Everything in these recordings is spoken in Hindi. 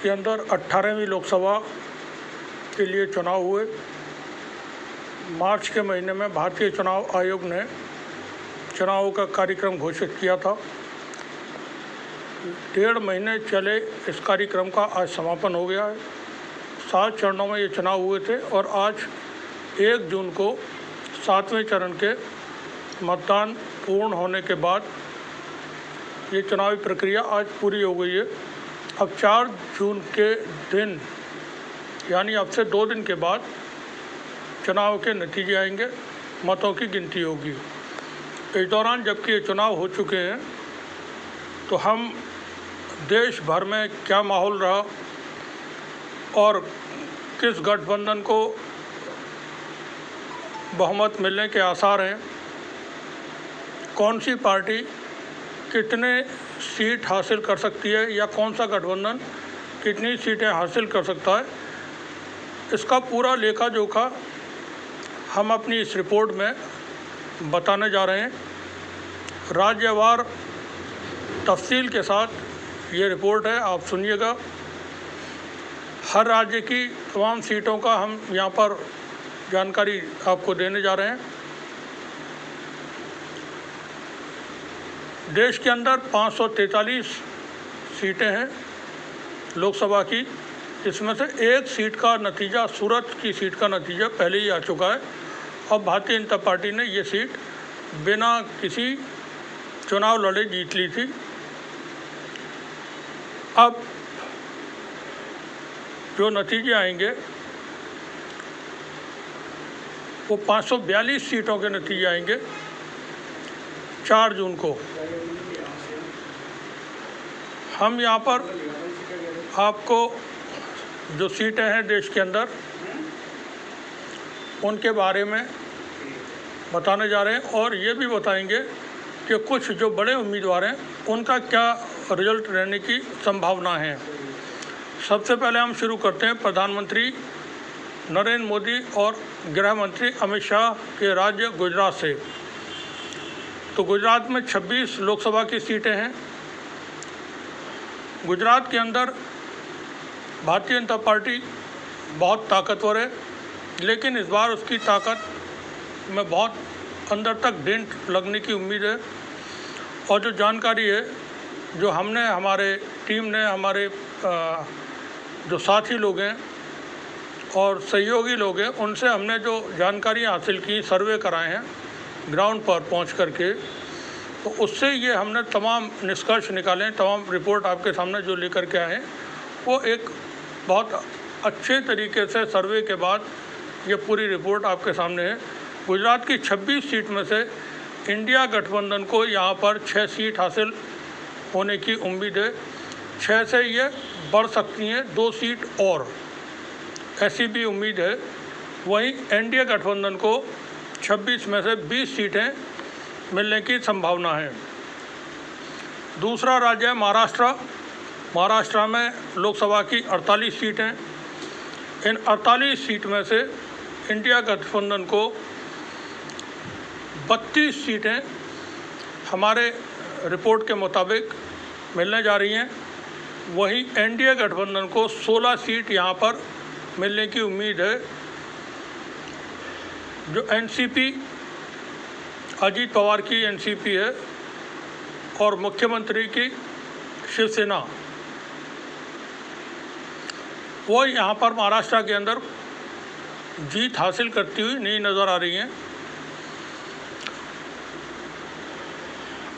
के अंदर 18वीं लोकसभा के लिए चुनाव हुए। मार्च के महीने में भारतीय चुनाव आयोग ने चुनाव का कार्यक्रम घोषित किया था। 1.5 महीने चले इस कार्यक्रम का आज समापन हो गया है। 7 चरणों में ये चुनाव हुए थे और आज 1 जून को 7वें चरण के मतदान पूर्ण होने के बाद ये चुनावी प्रक्रिया आज पूरी हो गई है। अब 4 जून के दिन यानी अब से 2 दिन के बाद चुनाव के नतीजे आएंगे, मतों की गिनती होगी। इस दौरान जबकि ये चुनाव हो चुके हैं तो हम देश भर में क्या माहौल रहा और किस गठबंधन को बहुमत मिलने के आसार हैं, कौन सी पार्टी कितने सीट हासिल कर सकती है या कौन सा गठबंधन कितनी सीटें हासिल कर सकता है, इसका पूरा लेखा जोखा हम अपनी इस रिपोर्ट में बताने जा रहे हैं। राज्यवार तफसील के साथ ये रिपोर्ट है, आप सुनिएगा। हर राज्य की तमाम सीटों का हम यहाँ पर जानकारी आपको देने जा रहे हैं। देश के अंदर 543 सीटें हैं लोकसभा की, इसमें से 1 सीट का नतीजा, सूरत की सीट का नतीजा पहले ही आ चुका है और भारतीय जनता पार्टी ने ये सीट बिना किसी चुनाव लड़े जीत ली थी। अब जो नतीजे आएंगे वो 542 सीटों के नतीजे आएंगे 4 जून को। हम यहाँ पर आपको जो सीटें हैं देश के अंदर उनके बारे में बताने जा रहे हैं और ये भी बताएंगे कि कुछ जो बड़े उम्मीदवार हैं उनका क्या रिजल्ट रहने की संभावना है। सबसे पहले हम शुरू करते हैं प्रधानमंत्री नरेंद्र मोदी और गृह मंत्री अमित शाह के राज्य गुजरात से। तो गुजरात में 26 लोकसभा की सीटें हैं। गुजरात के अंदर भारतीय जनता पार्टी बहुत ताकतवर है, लेकिन इस बार उसकी ताकत में बहुत अंदर तक डेंट लगने की उम्मीद है। और जो जानकारी है, जो हमने, हमारे टीम ने, हमारे जो साथी लोग हैं और सहयोगी लोग हैं, उनसे हमने जो जानकारी हासिल की, सर्वे कराए हैं ग्राउंड पर पहुंच करके, तो उससे ये हमने तमाम निष्कर्ष निकाले हैं। तमाम रिपोर्ट आपके सामने जो लेकर के आए हैं वो एक बहुत अच्छे तरीके से सर्वे के बाद ये पूरी रिपोर्ट आपके सामने है। गुजरात की 26 सीट में से इंडिया गठबंधन को यहाँ पर 6 सीट हासिल होने की उम्मीद है। 6 से ये बढ़ सकती हैं 2 सीट और, ऐसी भी उम्मीद है। वहीं एनडीए गठबंधन को 26 में से 20 सीटें मिलने की संभावना है। दूसरा राज्य है महाराष्ट्र। महाराष्ट्र में लोकसभा की 48 सीटें। इन 48 सीट में से इंडिया गठबंधन को 32 सीटें हमारे रिपोर्ट के मुताबिक मिलने जा रही हैं। वहीं एनडीए गठबंधन को 16 सीट यहाँ पर मिलने की उम्मीद है। जो एनसीपी, अजीत पवार की एनसीपी है और मुख्यमंत्री की शिवसेना, वो यहाँ पर महाराष्ट्र के अंदर जीत हासिल करती हुई नहीं नज़र आ रही हैं।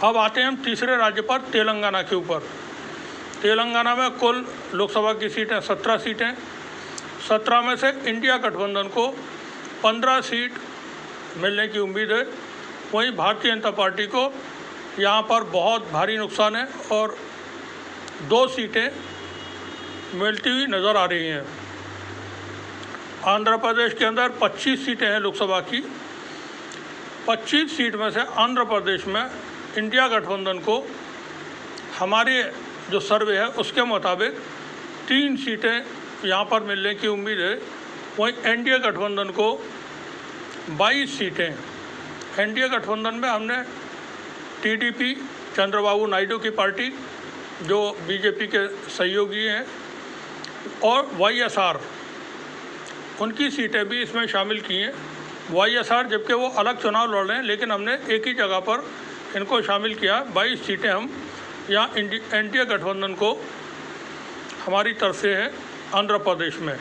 अब आते हैं हम तीसरे राज्य पर, तेलंगाना के ऊपर। तेलंगाना में कुल लोकसभा की सीटें 17 सीटें। 17 में से इंडिया गठबंधन को 15 सीट मिलने की उम्मीद है। वहीं भारतीय जनता पार्टी को यहाँ पर बहुत भारी नुकसान है और 2 सीटें मिलती हुई नज़र आ रही हैं। आंध्र प्रदेश के अंदर 25 सीटें हैं लोकसभा की। 25 सीट में से आंध्र प्रदेश में इंडिया गठबंधन को, हमारे जो सर्वे है उसके मुताबिक 3 सीटें यहाँ पर मिलने की उम्मीद है। वहीं एनडीए गठबंधन को 22 सीटें। एनडीए गठबंधन में हमने टीडीपी, चंद्रबाबू नायडू की पार्टी, जो बीजेपी के सहयोगी हैं, और YSR उनकी सीटें भी इसमें शामिल की हैं। YSR जबकि वो अलग चुनाव लड़ रहे हैं, लेकिन हमने एक ही जगह पर इनको शामिल किया। 22 सीटें हम यहाँ NDA गठबंधन को हमारी तरफ से है आंध्र प्रदेश में।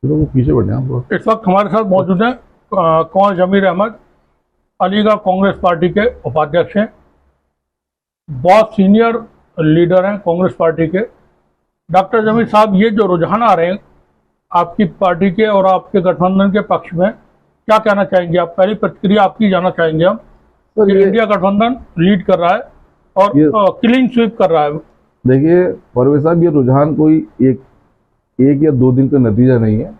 पीछे बढ़े इस वक्त हमारे साथ मौजूद हैं कुंवर जमीर अहमद, अलीगढ़ कांग्रेस पार्टी के उपाध्यक्ष हैं, बहुत सीनियर लीडर हैं कांग्रेस पार्टी के। डॉक्टर जमीर साहब, ये जो रुझान आ रहे हैं आपकी पार्टी के और आपके गठबंधन के पक्ष में, क्या कहना चाहेंगे आप? पहली प्रतिक्रिया आपकी जानना चाहेंगे हम कि इंडिया गठबंधन लीड कर रहा है और क्लीन स्वीप कर रहा है। देखिए परवेज साहब, ये रुझान कोई एक या दो दिन का नतीजा नहीं है।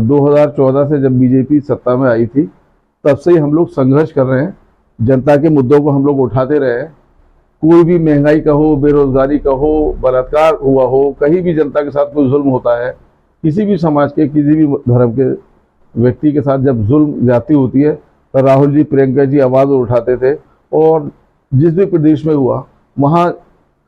2014 से जब बीजेपी सत्ता में आई थी तब से ही हम लोग संघर्ष कर रहे हैं, जनता के मुद्दों को हम लोग उठाते रहे हैं। कोई भी महंगाई का हो, बेरोजगारी का हो, बलात्कार हुआ हो, कहीं भी जनता के साथ कोई जुल्म होता है, किसी भी समाज के किसी भी धर्म के व्यक्ति के साथ जब जुल्म ज्यादती होती है तो राहुल जी, प्रियंका जी आवाज़ उठाते थे और जिस भी प्रदेश में हुआ वहाँ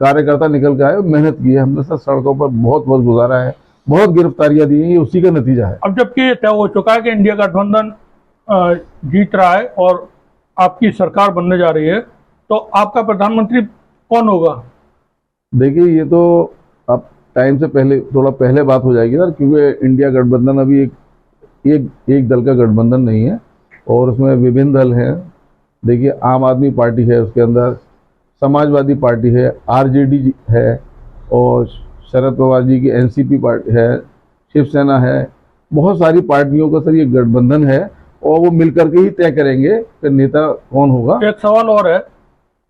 कार्यकर्ता निकल के आए, मेहनत की है। हमने सब सड़कों पर बहुत वक्त गुजारा है, बहुत गिरफ्तारियां दी हैं, ये उसी का नतीजा है। अब जबकि तय हो चुका है कि इंडिया गठबंधन जीत रहा है और आपकी सरकार बनने जा रही है, तो आपका प्रधानमंत्री कौन होगा? देखिए ये तो अब टाइम से पहले, थोड़ा पहले बात हो जाएगी ना, क्योंकि इंडिया गठबंधन अभी एक दल का गठबंधन नहीं है और उसमें विभिन्न दल हैं। देखिए आम आदमी पार्टी है, उसके अंदर समाजवादी पार्टी है, RJD है और शरद पवार जी की NCP पार्टी है, शिवसेना है, बहुत सारी पार्टियों का सर ये गठबंधन है और वो मिलकर के ही तय करेंगे कि नेता कौन होगा। एक सवाल और है,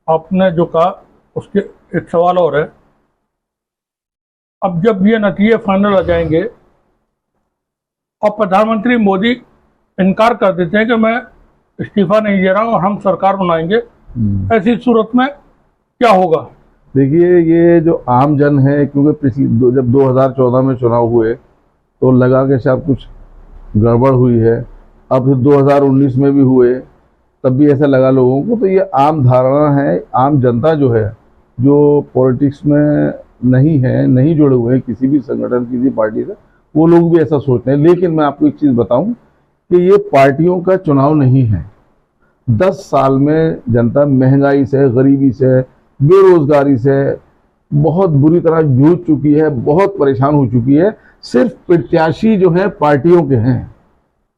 आपने जो कहा उसके एक सवाल और है। अब जब ये नतीजे फाइनल आ जाएंगे और प्रधानमंत्री मोदी इनकार कर देते हैं कि मैं इस्तीफा नहीं दे रहा हूं और हम सरकार बनाएंगे, ऐसी सूरत में क्या होगा? देखिए ये जो आम जन है, क्योंकि पिछली जब 2014 में चुनाव हुए तो लगा कि शायद कुछ गड़बड़ हुई है, अब 2019 में भी हुए तब भी ऐसा लगा लोगों को। तो ये आम धारणा है, आम जनता जो है, जो पॉलिटिक्स में नहीं है, नहीं जुड़े हुए हैं किसी भी संगठन, किसी पार्टी से, वो लोग भी ऐसा सोचते हैं। लेकिन मैं आपको एक चीज़ बताऊं कि ये पार्टियों का चुनाव नहीं है। 10 साल में जनता महंगाई से, गरीबी से, बेरोजगारी से बहुत बुरी तरह जूझ चुकी है, बहुत परेशान हो चुकी है। सिर्फ प्रत्याशी जो है पार्टियों के हैं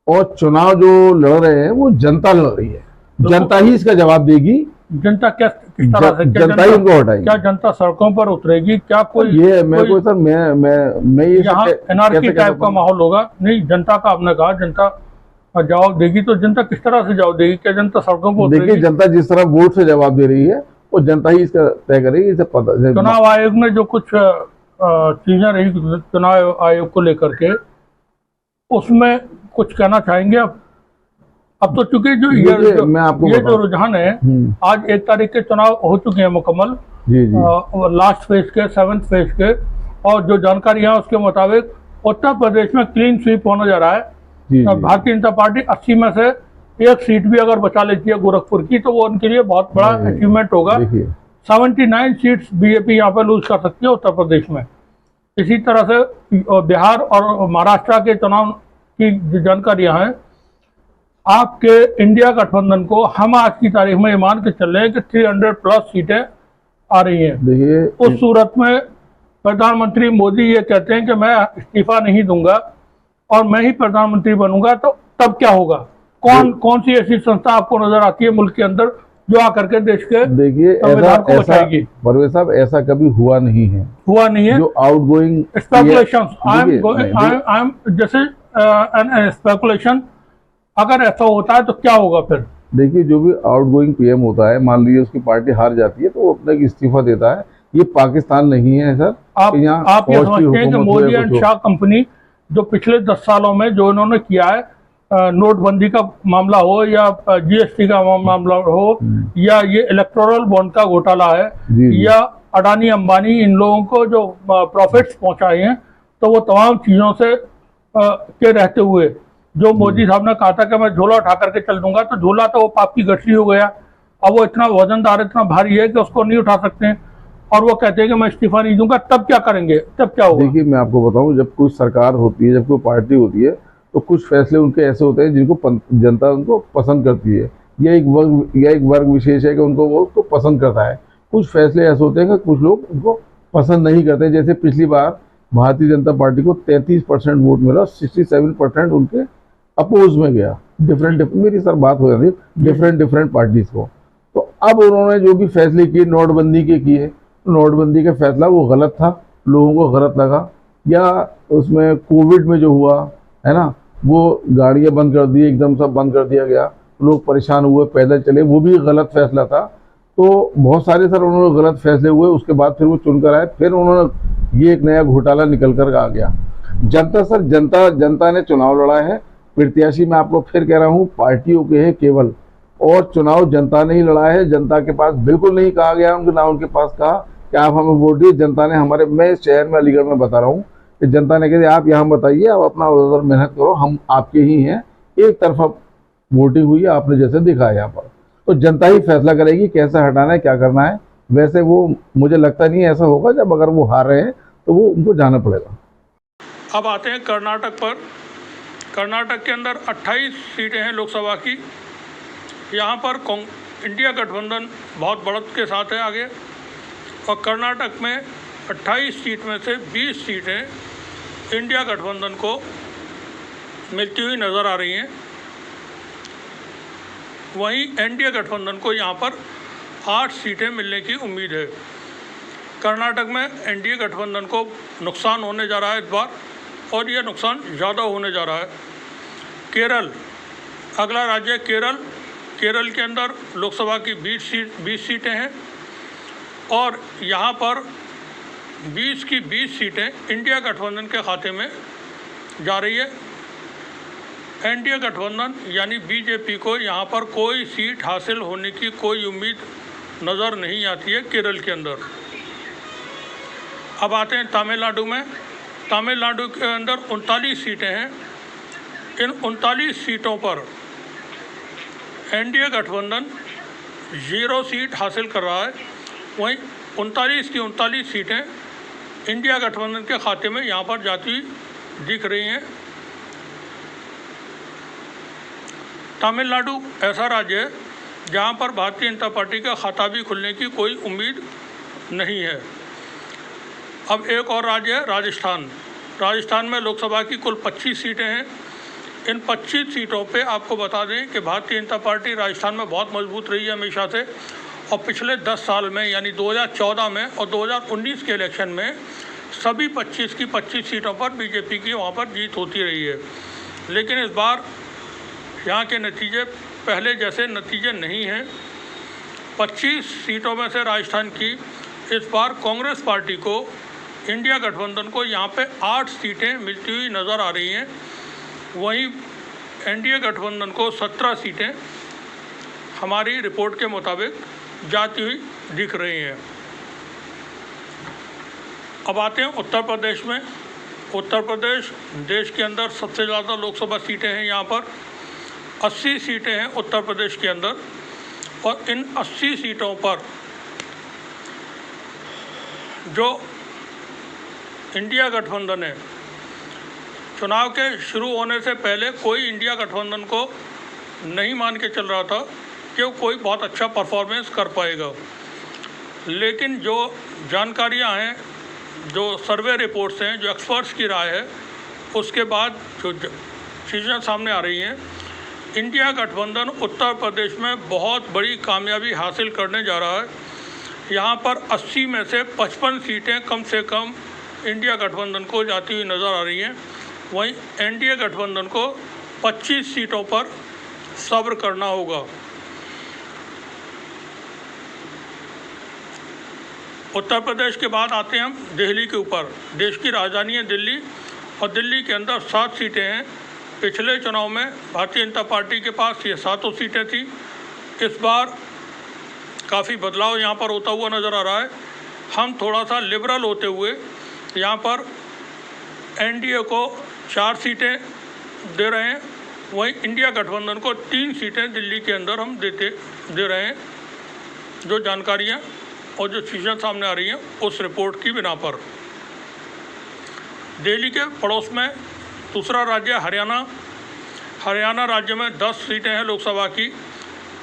और चुनाव जो लड़ रहे हैं वो जनता लड़ रही है। जनता ही इसका जवाब देगी। जनता किस तरह से? जनता ही उनको हटाएगी। क्या जनता सड़कों पर उतरेगी? क्या कोई ये मैं ये यहाँ एनआरकी टाइप का माहौल होगा? नहीं, जनता का आपने कहा जनता जवाब देगी, तो जनता किस तरह से जवाब देगी? क्या जनता सड़कों पर उतरेगी? देखिए जनता जिस तरह वोट से जवाब दे रही है वो जनता ही इसका तय करेगी। इसे पता, चुनाव आयोग में जो कुछ चीजें रही चुनाव आयोग को लेकर के, उसमें कुछ कहना चाहेंगे आप? अब तो चूंकि जो ये जो रुझान है, आज 1 तारीख के चुनाव हो चुके हैं मुकम्मल, लास्ट फेज के, 7th फेज के, और जो जानकारी है उसके मुताबिक उत्तर प्रदेश में क्लीन स्वीप होने जा रहा है। भारतीय जनता पार्टी 80 में से 1 सीट भी अगर बचा लेती है गोरखपुर की, तो वो उनके लिए बहुत बड़ा अचीवमेंट होगा। 79 सीट्स बीजेपी यहाँ पे लूज कर सकती है उत्तर प्रदेश में। इसी तरह से बिहार और महाराष्ट्र के चुनाव की जो जानकारियां हैं, आपके इंडिया गठबंधन को हम आज की तारीख में ये मान के चल रहे हैं कि 300+ सीटें आ रही हैं। देखिए उस सूरत में प्रधानमंत्री मोदी ये कहते हैं कि मैं इस्तीफा नहीं दूंगा और मैं ही प्रधानमंत्री बनूंगा, तो तब क्या होगा? कौन सी ऐसी संस्था आपको नजर आती है मुल्क के अंदर जो आकर के देश के संविधान को बचाएगी? परवेज साहब, ऐसा कभी हुआ नहीं है। जो आउटगोइंग स्पेकुलेशन, आई एम जैसे स्पेकुलेशन, अगर ऐसा होता है तो क्या होगा फिर? देखिए जो भी आउटगोइंग PM होता है, मान लीजिए उसकी पार्टी हार जाती है तो वो अपना इस्तीफा देता है। ये पाकिस्तान नहीं है सर। आप ये समझते हैं कि मोदी एंड शाह कंपनी जो पिछले 10 सालों में जो इन्होंने किया है, नोटबंदी का मामला हो या GST का मामला हो या ये इलेक्टोरल बॉन्ड का घोटाला है या अडानी अंबानी, इन लोगों को जो प्रॉफिट्स पहुंचाए हैं, तो वो तमाम चीज़ों से के रहते हुए जो मोदी साहब ने कहा था कि मैं झोला उठा करके चल दूंगा, तो झोला तो वो पाप की गठरी हो गया। अब वो इतना वजनदार, इतना भारी है कि उसको नहीं उठा सकते हैं। और वो कहते हैं कि मैं इस्तीफा नहीं दूंगा, तब क्या करेंगे, तब क्या होगा? देखिए, मैं आपको बताऊं, जब कोई सरकार होती है, जब कोई पार्टी होती है, तो कुछ फैसले उनके ऐसे होते हैं जिनको जनता उनको पसंद करती है। यह एक वर्ग विशेष है कि उनको वो उसको पसंद करता है। कुछ फैसले ऐसे होते हैं कि कुछ लोग उनको पसंद नहीं करते। जैसे पिछली बार भारतीय जनता पार्टी को 33% वोट मिला, 67% उनके अपोज में गया। मेरी सर बात हो जाती है डिफरेंट पार्टीज को। तो अब उन्होंने जो भी फैसले किए नोटबंदी के किए, नोटबंदी का फैसला वो गलत था, लोगों को गलत लगा। या उसमें कोविड में जो हुआ है ना, वो गाड़ियां बंद कर दी, एकदम सब बंद कर दिया गया, लोग परेशान हुए, पैदल चले, वो भी गलत फैसला था। तो बहुत सारे सर उन्होंने गलत फैसले हुए। उसके बाद फिर वो चुनकर आए, फिर उन्होंने ये एक नया घोटाला निकल कर आ गया। जनता ने चुनाव लड़ा है। प्रत्याशी मैं आपको फिर कह रहा हूँ पार्टियों के हैं केवल, और चुनाव जनता ने ही लड़ा है। जनता के पास बिल्कुल नहीं कहा गया उनको, ना उनके पास कहा कि आप हमें वोट दिए। जनता ने मैं इस शहर में अलीगढ़ में बता रहा हूँ कि जनता ने कहा आप यहाँ बताइए, आप अपना उधर मेहनत करो, हम आपके ही हैं। एक तरफा वोटिंग हुई है, आपने जैसे देखा है यहाँ पर। तो जनता ही फैसला करेगी कैसे हटाना है, क्या करना है। वैसे वो मुझे लगता नहीं ऐसा होगा, जब अगर वो हार रहे हैं तो वो उनको जाना पड़ेगा। अब आते हैं कर्नाटक पर। कर्नाटक के अंदर 28 सीटें हैं लोकसभा की। यहाँ पर इंडिया गठबंधन बहुत बढ़त के साथ है आगे, और कर्नाटक में 28 सीट में से 20 सीटें इंडिया गठबंधन को मिलती हुई नज़र आ रही हैं। वहीं एनडीए गठबंधन को यहाँ पर 8 सीटें मिलने की उम्मीद है। कर्नाटक में एनडीए गठबंधन को नुकसान होने जा रहा है इस बार, और यह नुकसान ज़्यादा होने जा रहा है। केरल, अगला राज्य है केरल। केरल के अंदर लोकसभा की 20 सीटें हैं, और यहाँ पर 20 की 20 सीटें इंडिया गठबंधन के खाते में जा रही है। एनडीए गठबंधन यानी बीजेपी को यहाँ पर कोई सीट हासिल होने की कोई उम्मीद नज़र नहीं आती है केरल के अंदर। अब आते हैं तमिलनाडु में। तमिलनाडु के अंदर 39 सीटें हैं। इन 39 सीटों पर एनडीए गठबंधन 0 सीट हासिल कर रहा है। वहीं 39 की 39 सीटें इंडिया गठबंधन के खाते में यहाँ पर जाती हुई दिख रही हैं। तमिलनाडु ऐसा राज्य है जहाँ पर भारतीय जनता पार्टी का खाता भी खुलने की कोई उम्मीद नहीं है। अब एक और राज्य है राजस्थान। राजस्थान में लोकसभा की कुल 25 सीटें हैं। इन 25 सीटों पे आपको बता दें कि भारतीय जनता पार्टी राजस्थान में बहुत मजबूत रही है हमेशा से, और पिछले 10 साल में यानी 2014 में और 2019 के इलेक्शन में सभी 25 की 25 सीटों पर बीजेपी की वहाँ पर जीत होती रही है। लेकिन इस बार यहाँ के नतीजे पहले जैसे नतीजे नहीं हैं। 25 सीटों में से राजस्थान की इस बार कांग्रेस पार्टी को, इंडिया गठबंधन को यहाँ पे 8 सीटें मिलती हुई नज़र आ रही हैं। वहीं एनडीए गठबंधन को 17 सीटें हमारी रिपोर्ट के मुताबिक जाती हुई दिख रही हैं। अब आते हैं उत्तर प्रदेश में। उत्तर प्रदेश देश के अंदर सबसे ज़्यादा लोकसभा सीटें हैं। यहाँ पर 80 सीटें हैं उत्तर प्रदेश के अंदर, और इन 80 सीटों पर जो इंडिया गठबंधन है, चुनाव के शुरू होने से पहले कोई इंडिया गठबंधन को नहीं मान के चल रहा था कि वो कोई बहुत अच्छा परफॉर्मेंस कर पाएगा। लेकिन जो जानकारियां हैं, जो सर्वे रिपोर्ट्स हैं, जो एक्सपर्ट्स की राय है, उसके बाद जो चीज़ें सामने आ रही हैं, इंडिया गठबंधन उत्तर प्रदेश में बहुत बड़ी कामयाबी हासिल करने जा रहा है। यहाँ पर 80 में से 55 सीटें कम से कम इंडिया गठबंधन को जाती हुई नज़र आ रही हैं। वहीं एनडीए गठबंधन को 25 सीटों पर सब्र करना होगा। उत्तर प्रदेश के बाद आते हैं हम दिल्ली के ऊपर। देश की राजधानी है दिल्ली, और दिल्ली के अंदर 7 सीटें हैं। पिछले चुनाव में भारतीय जनता पार्टी के पास ये 7 सीटें थी। इस बार काफ़ी बदलाव यहाँ पर होता हुआ नज़र आ रहा है। हम थोड़ा सा लिबरल होते हुए यहाँ पर एनडीए को 4 सीटें दे रहे हैं। वहीं इंडिया गठबंधन को 3 सीटें दिल्ली के अंदर हम दे रहे हैं। जो जानकारियाँ और जो चीज़ें सामने आ रही हैं उस रिपोर्ट की बिना पर। दिल्ली के पड़ोस में दूसरा राज्य हरियाणा। हरियाणा राज्य में 10 सीटें हैं लोकसभा की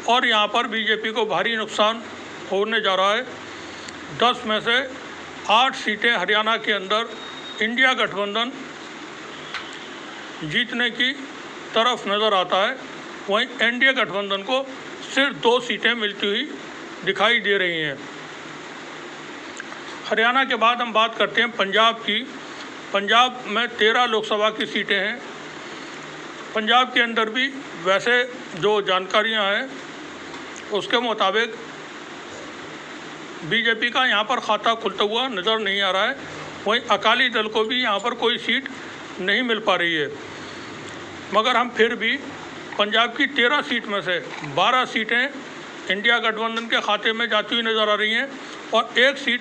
और यहाँ पर बीजेपी को भारी नुकसान होने जा रहा है। 10 में से 8 सीटें हरियाणा के अंदर इंडिया गठबंधन जीतने की तरफ नज़र आता है। वहीं एनडीए गठबंधन को सिर्फ 2 सीटें मिलती हुई दिखाई दे रही हैं। हरियाणा के बाद हम बात करते हैं पंजाब की। पंजाब में 13 लोकसभा की सीटें हैं। पंजाब के अंदर भी वैसे जो जानकारियां हैं उसके मुताबिक बीजेपी का यहाँ पर खाता खुलता हुआ नज़र नहीं आ रहा है। वहीं अकाली दल को भी यहाँ पर कोई सीट नहीं मिल पा रही है। मगर हम फिर भी पंजाब की 13 सीट में से 12 सीटें इंडिया गठबंधन के खाते में जाती हुई नज़र आ रही हैं और 1 सीट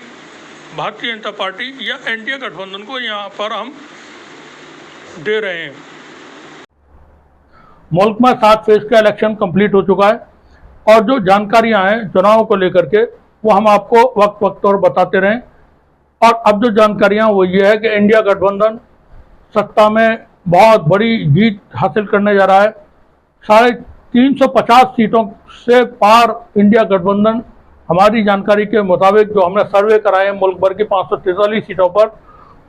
भारतीय जनता पार्टी या एनडीए गठबंधन को यहाँ पर हम दे रहे हैं। मुल्क में 7 फेज का इलेक्शन कंप्लीट हो चुका है और जो जानकारियां हैं चुनाव को लेकर के वो हम आपको वक्त वक्त पर बताते रहें। और अब जो जानकारियां वो ये है कि इंडिया गठबंधन सत्ता में बहुत बड़ी जीत हासिल करने जा रहा है। 350 सीटों से पार इंडिया गठबंधन हमारी जानकारी के मुताबिक जो हमने सर्वे कराए हैं मुल्क भर की 543 सीटों पर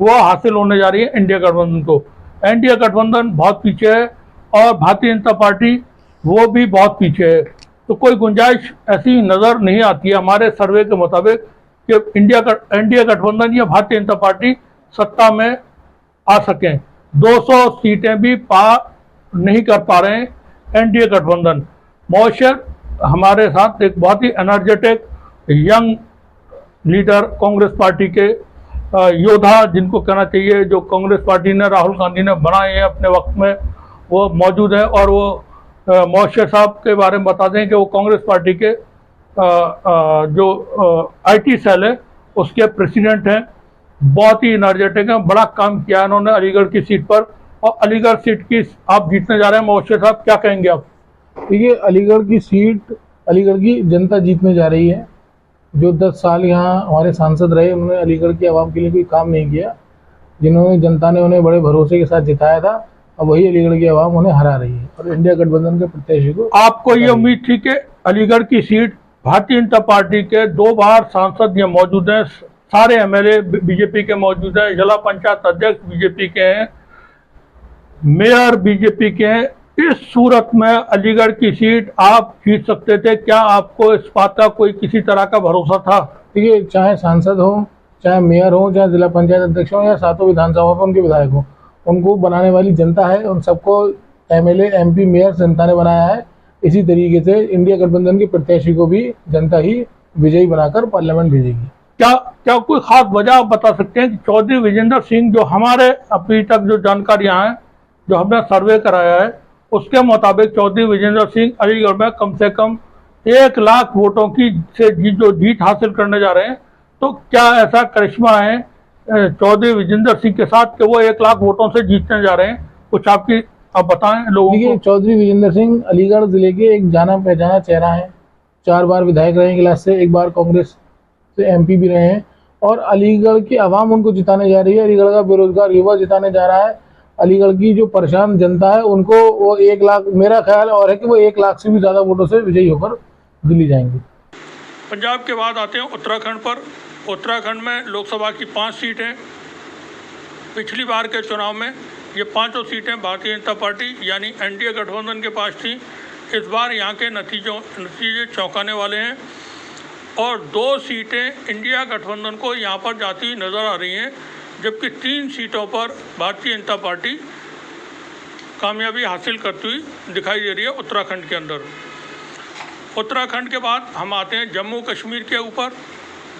वो हासिल होने जा रही है इंडिया गठबंधन को। एनडीए गठबंधन बहुत पीछे है और भारतीय जनता पार्टी वो भी बहुत पीछे है। तो कोई गुंजाइश ऐसी नज़र नहीं आती है हमारे सर्वे के मुताबिक कि एनडीए गठबंधन या भारतीय जनता पार्टी सत्ता में आ सकें। 200 सीटें भी पार नहीं कर पा रहे हैं एनडीए गठबंधन। मॉइशर हमारे साथ एक बहुत ही energetic young leader Congress party के योद्धा जिनको कहना चाहिए, जो कांग्रेस पार्टी ने राहुल गांधी ने बनाए हैं अपने वक्त में, वो मौजूद है। और वो मॉइशर साहब के बारे में बता दें कि वो कांग्रेस पार्टी के जो आईटी सेल है उसके प्रेसिडेंट हैं। बहुत ही एनर्जेटिक हैं, बड़ा काम किया इन्होंने अलीगढ़ की सीट पर। और अलीगढ़ सीट की आप जीतने जा रहे हैं, मॉइशर साहब क्या कहेंगे आप? देखिए, अलीगढ़ की सीट अलीगढ़ की जनता जीतने जा रही है। जो 10 साल यहाँ हमारे सांसद रहे उन्होंने अलीगढ़ की आवाम के लिए कोई काम नहीं किया। जिन्होंने जनता ने उन्हें बड़े भरोसे के साथ जिताया था, अब वही अलीगढ़ की आवाम उन्हें हरा रही है और इंडिया गठबंधन के प्रत्याशी को। आपको ये उम्मीद थी कि अलीगढ़ की सीट भारतीय जनता पार्टी के 2 बार सांसद यहाँ मौजूद हैं, सारे एमएलए बीजेपी के मौजूद हैं, जिला पंचायत अध्यक्ष बीजेपी के हैं, मेयर बीजेपी के हैं। इस सूरत में अलीगढ़ की सीट आप जीत सकते थे, क्या आपको इस बात का कोई किसी तरह का भरोसा था? देखिए, चाहे सांसद हो, चाहे मेयर हो, चाहे जिला पंचायत अध्यक्ष हो या 7 विधानसभा पर उनके विधायक हो, उनको बनाने वाली जनता है। उन सबको एमएलए एमपी मेयर जनता ने बनाया है। इसी तरीके से इंडिया गठबंधन के प्रत्याशी को भी जनता ही विजयी बनाकर पार्लियामेंट भेजेगी। क्या कोई खास वजह आप बता सकते हैं कि चौधरी विजेंद्र सिंह, जो हमारे अभी तक जो जानकारियां हैं जो हमने सर्वे कराया है उसके मुताबिक चौधरी विजेंद्र सिंह अलीगढ़ में कम से कम 1 लाख वोटों की से जो जीत हासिल करने जा रहे हैं, तो क्या ऐसा करिश्मा है चौधरी विजेंद्र सिंह के साथ कि वो 1 लाख वोटों से जीतने जा रहे हैं? कुछ आप बताएं लोगों को। चौधरी विजेंद्र सिंह अलीगढ़ जिले के एक जाना पहचाना चेहरा है। 4 बार विधायक रहे क्लास से, 1 बार कांग्रेस से एमपी भी रहे हैं और अलीगढ़ की आवाम उनको जिताने जा रही है। अलीगढ़ का बेरोजगार युवा जिताने जा रहा है। अलीगढ़ की जो परेशान जनता है उनको वो 1 लाख, मेरा ख्याल और है कि वो 1 लाख से भी ज़्यादा वोटों से विजयी होकर दिल्ली जाएंगे। पंजाब के बाद आते हैं उत्तराखंड पर। उत्तराखंड में लोकसभा की 5 सीटें। पिछली बार के चुनाव में ये 5 सीटें भारतीय जनता पार्टी यानी एनडीए गठबंधन के पास थी। इस बार यहाँ के नतीजे चौंकाने वाले हैं और 2 सीटें इंडिया गठबंधन को यहाँ पर जाती हुई नज़र आ रही हैं, जबकि 3 सीटों पर भारतीय जनता पार्टी कामयाबी हासिल करती हुई दिखाई दे रही है उत्तराखंड के अंदर। उत्तराखंड के बाद हम आते हैं जम्मू कश्मीर के ऊपर।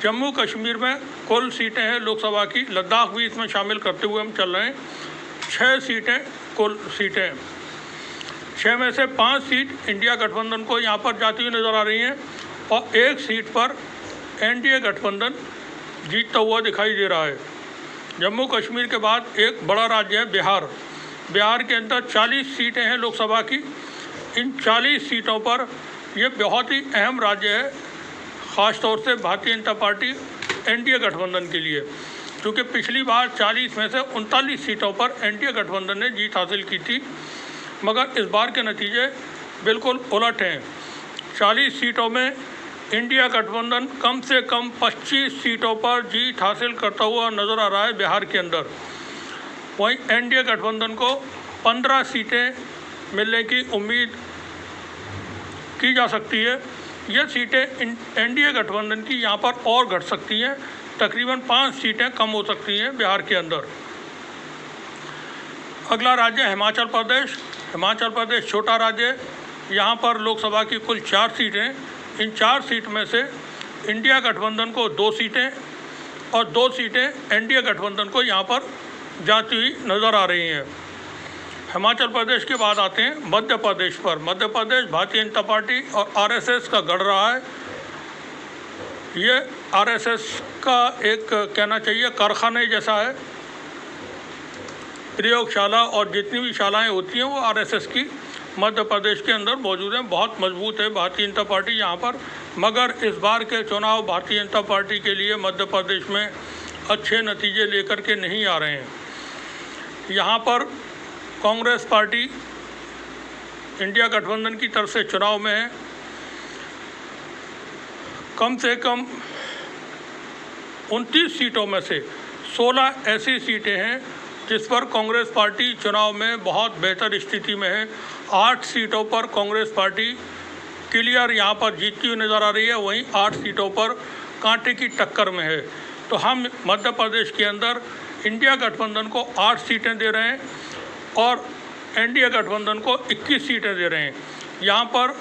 जम्मू कश्मीर में कुल सीटें हैं लोकसभा की, लद्दाख भी इसमें शामिल करते हुए हम चल रहे हैं। 6 सीटें कुल सीटें, 6 में से 5 सीट इंडिया गठबंधन को यहाँ पर जाती हुई नज़र आ रही हैं और 1 सीट पर एनडीए गठबंधन जीतता हुआ दिखाई दे रहा है। जम्मू कश्मीर के बाद एक बड़ा राज्य है बिहार। बिहार के अंदर 40 सीटें हैं लोकसभा की। इन 40 सीटों पर यह बहुत ही अहम राज्य है, ख़ास तौर से भारतीय जनता पार्टी एनडीए गठबंधन के लिए, क्योंकि पिछली बार 40 में से 39 सीटों पर एनडीए गठबंधन ने जीत हासिल की थी, मगर इस बार के नतीजे बिल्कुल उलट हैं। 40 सीटों में इंडिया गठबंधन कम से कम 25 सीटों पर जीत हासिल करता हुआ नज़र आ रहा है बिहार के अंदर। वहीं एनडीए गठबंधन को 15 सीटें मिलने की उम्मीद की जा सकती है। ये सीटें एनडीए गठबंधन की यहाँ पर और घट सकती हैं, तकरीबन 5 सीटें कम हो सकती हैं बिहार के अंदर। अगला राज्य है हिमाचल प्रदेश। हिमाचल प्रदेश छोटा राज्य है, यहाँ पर लोकसभा की कुल 4 सीटें। इन 4 सीट में से इंडिया गठबंधन को 2 सीटें और 2 सीटें एनडीए गठबंधन को यहाँ पर जाती हुई नज़र आ रही हैं। हिमाचल प्रदेश के बाद आते हैं मध्य प्रदेश पर। मध्य प्रदेश भारतीय जनता पार्टी और आरएसएस का गढ़ रहा है। ये आरएसएस का एक कहना चाहिए कारखाने जैसा है। प्रयोगशाला और जितनी भी शालाएं होती हैं वो आरएसएस की मध्य प्रदेश के अंदर मौजूद हैं। बहुत मजबूत है भारतीय जनता पार्टी यहाँ पर, मगर इस बार के चुनाव भारतीय जनता पार्टी के लिए मध्य प्रदेश में अच्छे नतीजे लेकर के नहीं आ रहे हैं। यहाँ पर कांग्रेस पार्टी इंडिया गठबंधन की तरफ से चुनाव में है। कम से कम 29 सीटों में से 16 ऐसी सीटें हैं जिस पर कांग्रेस पार्टी चुनाव में बहुत बेहतर स्थिति में है। 8 सीटों पर कांग्रेस पार्टी क्लियर यहाँ पर जीतती हुई नज़र आ रही है, वहीं 8 सीटों पर कांटे की टक्कर में है। तो हम मध्य प्रदेश के अंदर इंडिया गठबंधन को 8 सीटें दे रहे हैं और एनडीए गठबंधन को 21 सीटें दे रहे हैं। यहाँ पर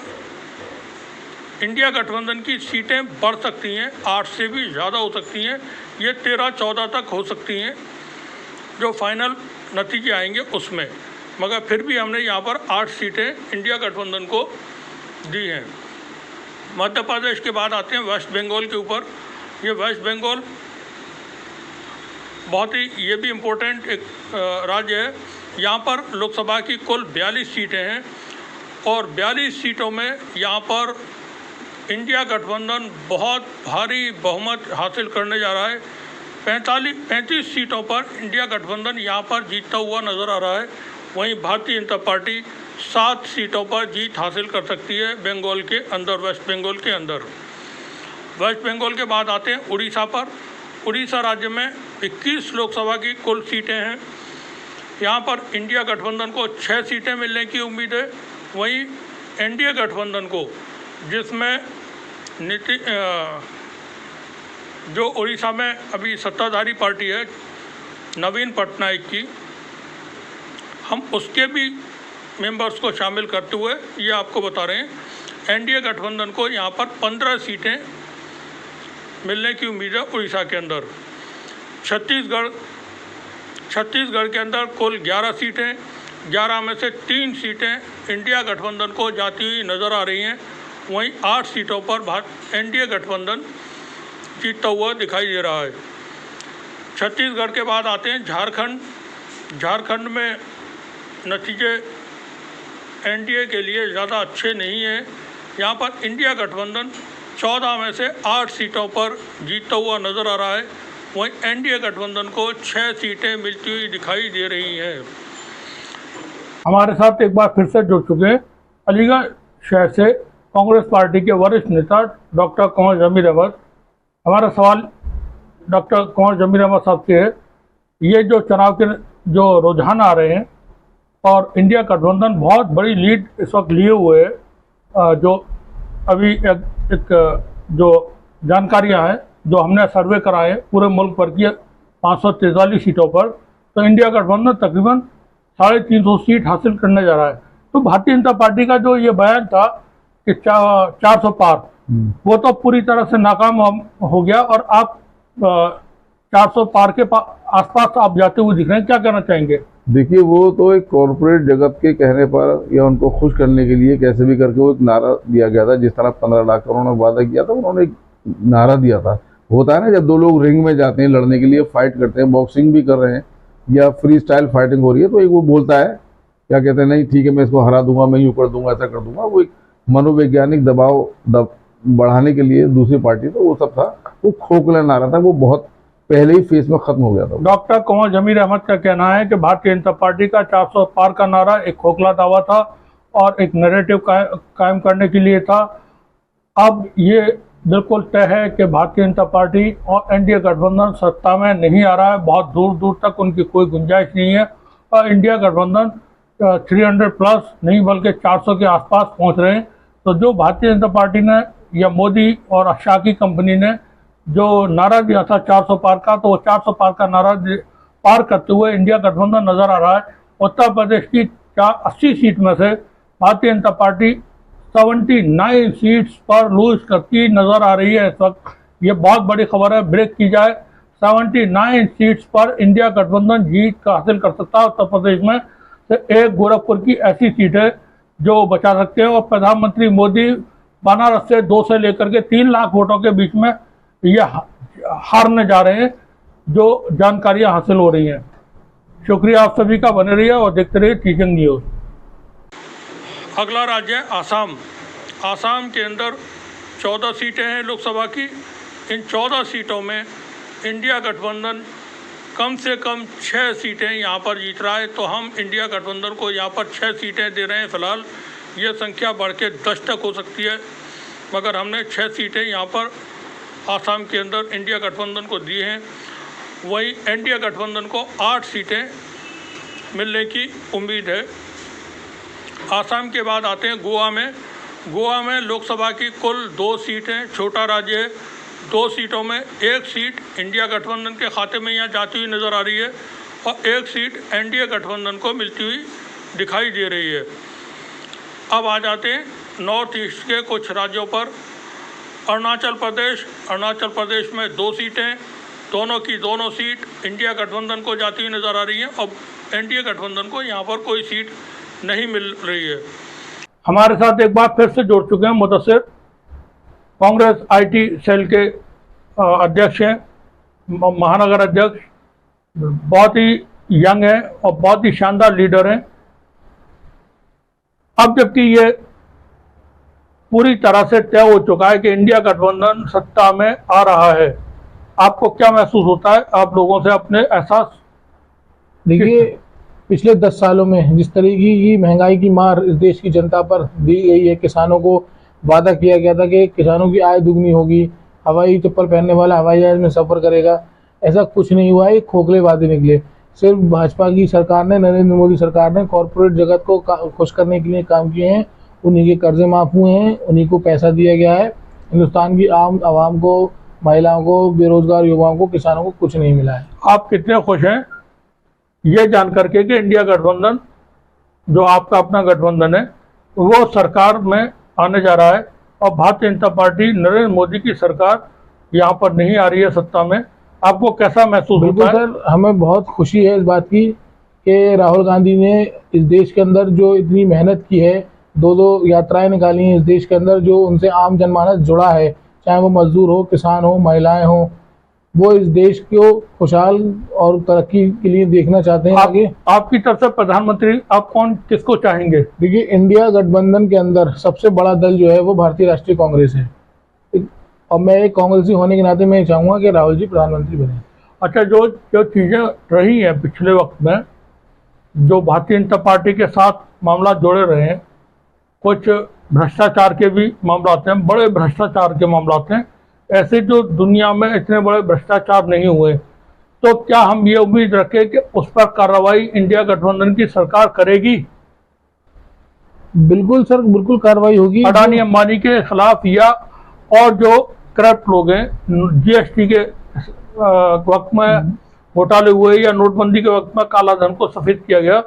इंडिया गठबंधन की सीटें बढ़ सकती हैं, 8 से भी ज़्यादा हो सकती हैं। ये 13-14 तक हो सकती हैं जो फाइनल नतीजे आएंगे उसमें, मगर फिर भी हमने यहाँ पर 8 सीटें इंडिया गठबंधन को दी हैं। मध्य प्रदेश के बाद आते हैं वेस्ट बंगाल के ऊपर। ये वेस्ट बंगाल बहुत ही ये भी इम्पोर्टेंट एक राज्य है। यहाँ पर लोकसभा की कुल 42 सीटें हैं और 42 सीटों में यहाँ पर इंडिया गठबंधन बहुत भारी बहुमत हासिल करने जा रहा है। 35 सीटों पर इंडिया गठबंधन यहाँ पर जीतता हुआ नज़र आ रहा है। वहीं भारतीय जनता पार्टी 7 सीटों पर जीत हासिल कर सकती है बंगाल के अंदर, वेस्ट बंगाल के अंदर। वेस्ट बंगाल के बाद आते हैं उड़ीसा पर। उड़ीसा राज्य में 21 लोकसभा की कुल सीटें हैं। यहाँ पर इंडिया गठबंधन को 6 सीटें मिलने की उम्मीद है। वहीं एनडीए गठबंधन को, जिसमें जो उड़ीसा में अभी सत्ताधारी पार्टी है नवीन पटनायक की, हम उसके भी मेंबर्स को शामिल करते हुए ये आपको बता रहे हैं एनडीए गठबंधन को यहाँ पर 15 सीटें मिलने की उम्मीद है उड़ीसा के अंदर। छत्तीसगढ़ के अंदर कुल 11 सीटें, 11 में से 3 सीटें इंडिया गठबंधन को जाती हुई नज़र आ रही हैं। वहीं 8 सीटों पर एनडीए गठबंधन जीतता हुआ दिखाई दे रहा है। छत्तीसगढ़ के बाद आते हैं झारखंड। झारखंड में नतीजे एनडीए के लिए ज़्यादा अच्छे नहीं हैं। यहाँ पर इंडिया गठबंधन 14 में से 8 सीटों पर जीतता हुआ नज़र आ रहा है। वहीं एनडीए गठबंधन को 6 सीटें मिलती हुई दिखाई दे रही हैं। हमारे साथ एक बार फिर से जुड़ चुके हैं अलीगढ़ शहर से कांग्रेस पार्टी के वरिष्ठ नेता डॉक्टर कंवर जमीर अहमद। हमारा सवाल डॉक्टर कंवर जमीर अहमद साहब से है, ये जो चुनाव के जो रुझान आ रहे हैं और इंडिया गठबंधन बहुत बड़ी लीड इस वक्त लिए हुए है, जो अभी एक जो जानकारियां हैं जो हमने सर्वे कराए हैं पूरे मुल्क भर की 543 सीटों पर, तो इंडिया गठबंधन तकरीबन 350 सीट हासिल करने जा रहा है। तो भारतीय जनता पार्टी का जो ये बयान था कि 400 पार, वो तो पूरी तरह से नाकाम हो गया और आप 400 पार के आसपास आप जाते हुए दिख रहे हैं। क्या कहना चाहेंगे? देखिए, वो तो एक कॉरपोरेट जगत के कहने पर या उनको खुश करने के लिए कैसे भी करके वो एक नारा दिया गया था। जिस तरह 15 लाख करोड़ ने वादा किया था, उन्होंने एक नारा दिया था। होता है ना, जब दो लोग रिंग में जाते हैं लड़ने के लिए, फाइट करते हैं, बॉक्सिंग भी कर रहे हैं या फ्री स्टाइल फाइटिंग हो रही है, तो एक वो बोलता है, क्या कहते हैं, नहीं ठीक है मैं इसको हरा दूंगा, मैं यूँ कर दूंगा, ऐसा कर दूंगा। वो एक मनोवैज्ञानिक दबाव बढ़ाने के लिए दूसरी पार्टी, तो वो सब था, वो खोखला नारा था, वो बहुत पहले ही फेस में खत्म हो गया था। डॉक्टर कुंवर जमीर अहमद का कहना है कि भारतीय जनता पार्टी का 400 पार का नारा एक खोखला दावा था और एक नैरेटिव कायम करने के लिए था। अब ये बिल्कुल तय है कि भारतीय जनता पार्टी और एनडीए गठबंधन सत्ता में नहीं आ रहा है, बहुत दूर दूर तक उनकी कोई गुंजाइश नहीं है और इंडिया गठबंधन 300 प्लस नहीं बल्कि 400 के आसपास पहुंच रहे हैं। तो जो भारतीय जनता पार्टी ने या मोदी और शाह की कंपनी ने जो नारा दिया था 400 पार का, तो वो 400 पार का नारा पार करते हुए इंडिया गठबंधन नजर आ रहा है। उत्तर प्रदेश की 80 सीट में से भारतीय जनता पार्टी 79 सीट्स पर लूज करती नजर आ रही है इस वक्त। ये बहुत बड़ी खबर है, ब्रेक की जाए 79 सीट्स पर इंडिया गठबंधन जीत का हासिल कर सकता है। उत्तर प्रदेश में से एक गोरखपुर की ऐसी सीट है जो बचा सकते हैं और प्रधानमंत्री मोदी बनारस से 2 से लेकर के 3 लाख वोटों के बीच में ये हारने जा रहे हैं, जो जानकारियां हासिल हो रही हैं। शुक्रिया आप सभी का, बने रहिए और देखते रहिए टीचिंग न्यूज़। अगला राज्य है आसाम। आसाम के अंदर 14 सीटें हैं लोकसभा की। इन 14 सीटों में इंडिया गठबंधन कम से कम 6 सीटें यहाँ पर जीत रहा है। तो हम इंडिया गठबंधन को यहाँ पर 6 सीटें दे रहे हैं फ़िलहाल। ये संख्या बढ़ के 10 तक हो सकती है, मगर हमने 6 सीटें यहाँ पर आसाम के अंदर इंडिया गठबंधन को दी हैं। वहीं एनडीए गठबंधन को 8 सीटें मिलने की उम्मीद है। आसाम के बाद आते हैं गोवा में। गोवा में लोकसभा की कुल 2 सीटें, छोटा राज्य है। 2 सीटों में 1 सीट इंडिया गठबंधन के खाते में यहाँ जाती हुई नज़र आ रही है और 1 सीट एनडीए गठबंधन को मिलती हुई दिखाई दे रही है। अब आ जाते हैं नॉर्थ ईस्ट के कुछ राज्यों पर। अरुणाचल प्रदेश में 2 सीटें, दोनों की दोनों सीट इंडिया गठबंधन को जाती हुई नज़र आ रही हैं और एनडीए गठबंधन को यहाँ पर कोई सीट नहीं मिल रही है। हमारे साथ एक बार फिर से जुड़ चुके हैं मुदस्सिर, कांग्रेस आईटी सेल के अध्यक्ष हैं, महानगर अध्यक्ष, बहुत ही यंग हैं और बहुत ही शानदार लीडर हैं। अब जबकि ये पूरी तरह से तय हो चुका है कि इंडिया गठबंधन सत्ता में आ रहा है, आपको क्या महसूस होता है? आप लोगों से अपने एहसास। देखिए, पिछले 10 सालों में जिस तरीके की महंगाई की मार इस देश की जनता पर दी गई है, किसानों को वादा किया गया था कि किसानों की आय दुगनी होगी, हवाई चप्पल पहनने वाला हवाई जहाज में सफ़र करेगा, ऐसा कुछ नहीं हुआ है। खोखले वादे निकले। सिर्फ भाजपा की सरकार ने, नरेंद्र मोदी सरकार ने कॉरपोरेट जगत को खुश करने के लिए काम किए हैं। उन्हीं के कर्जे माफ़ हुए हैं, उन्हीं को पैसा दिया गया है। हिंदुस्तान की आवाम को, महिलाओं को, बेरोजगार युवाओं को, किसानों को कुछ नहीं मिला है। आप कितने खुश हैं ये जान करके कि इंडिया गठबंधन, जो आपका अपना गठबंधन है, वो सरकार में आने जा रहा है और भारतीय जनता पार्टी, नरेंद्र मोदी की सरकार यहाँ पर नहीं आ रही है सत्ता में? आपको कैसा महसूस होता है? सर, हमें बहुत खुशी है इस बात की कि राहुल गांधी ने इस देश के अंदर जो इतनी मेहनत की है, 2 यात्राएं निकाली हैं इस देश के अंदर, जो उनसे आम जनमानस जुड़ा है, चाहे वो मजदूर हो, किसान हो, महिलाएं हो, वो इस देश को खुशहाल और तरक्की के लिए देखना चाहते हैं। आगे आपकी तरफ से प्रधानमंत्री आप किसको चाहेंगे? देखिए, इंडिया गठबंधन के अंदर सबसे बड़ा दल जो है वो भारतीय राष्ट्रीय कांग्रेस है और मैं एक कांग्रेसी होने के नाते मैं चाहूँगा कि राहुल जी प्रधानमंत्री बने। अच्छा, जो चीज़ें रही हैं पिछले वक्त में, जो भारतीय जनता पार्टी के साथ मामला जोड़े रहे हैं, कुछ भ्रष्टाचार के भी मामला आते हैं, बड़े भ्रष्टाचार के मामला आते हैं। ऐसे जो दुनिया में इतने बड़े भ्रष्टाचार नहीं हुए, तो क्या हम ये उम्मीद रखें कि उस पर कार्रवाई इंडिया गठबंधन की सरकार करेगी? बिल्कुल सर, बिल्कुल कार्रवाई होगी। अडानी अंबानी के खिलाफ या और जो करप्ट लोग हैं, जीएसटी के वक्त में घोटाले हुए या नोटबंदी के वक्त में काला धन को सफेद किया गया,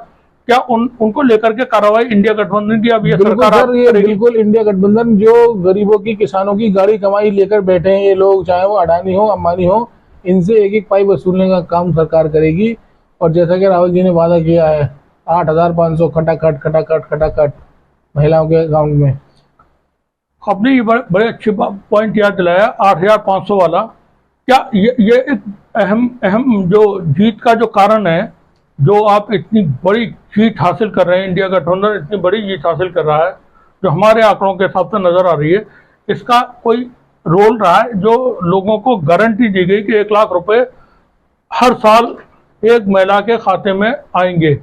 क्या उनको लेकर के कार्रवाई इंडिया गठबंधन की अब ये सरकार करेगी? बिल्कुल, इंडिया गठबंधन जो गरीबों की, किसानों की गाड़ी कमाई लेकर बैठे हैं ये लोग, चाहे वो अडानी हो, अंबानी हो, इनसे एक एक पाई वसूलने का काम सरकार करेगी। और जैसा कि राहुल जी ने वादा किया है, 8,500 खटाखट महिलाओं के अकाउंट में। आपने ये बड़े अच्छे पॉइंट याद दिलाया, 8,500 वाला। क्या ये एक अहम जो जीत का जो कारण है, जो आप इतनी बड़ी जीत हासिल कर रहे हैं, इंडिया गठबंधन इतनी बड़ी जीत हासिल कर रहा है, जो हमारे आंकड़ों के हिसाब से नजर आ रही है, इसका कोई रोल रहा है जो लोगों को गारंटी दी गई कि 1 लाख रुपए हर साल एक महिला के खाते में आएंगे।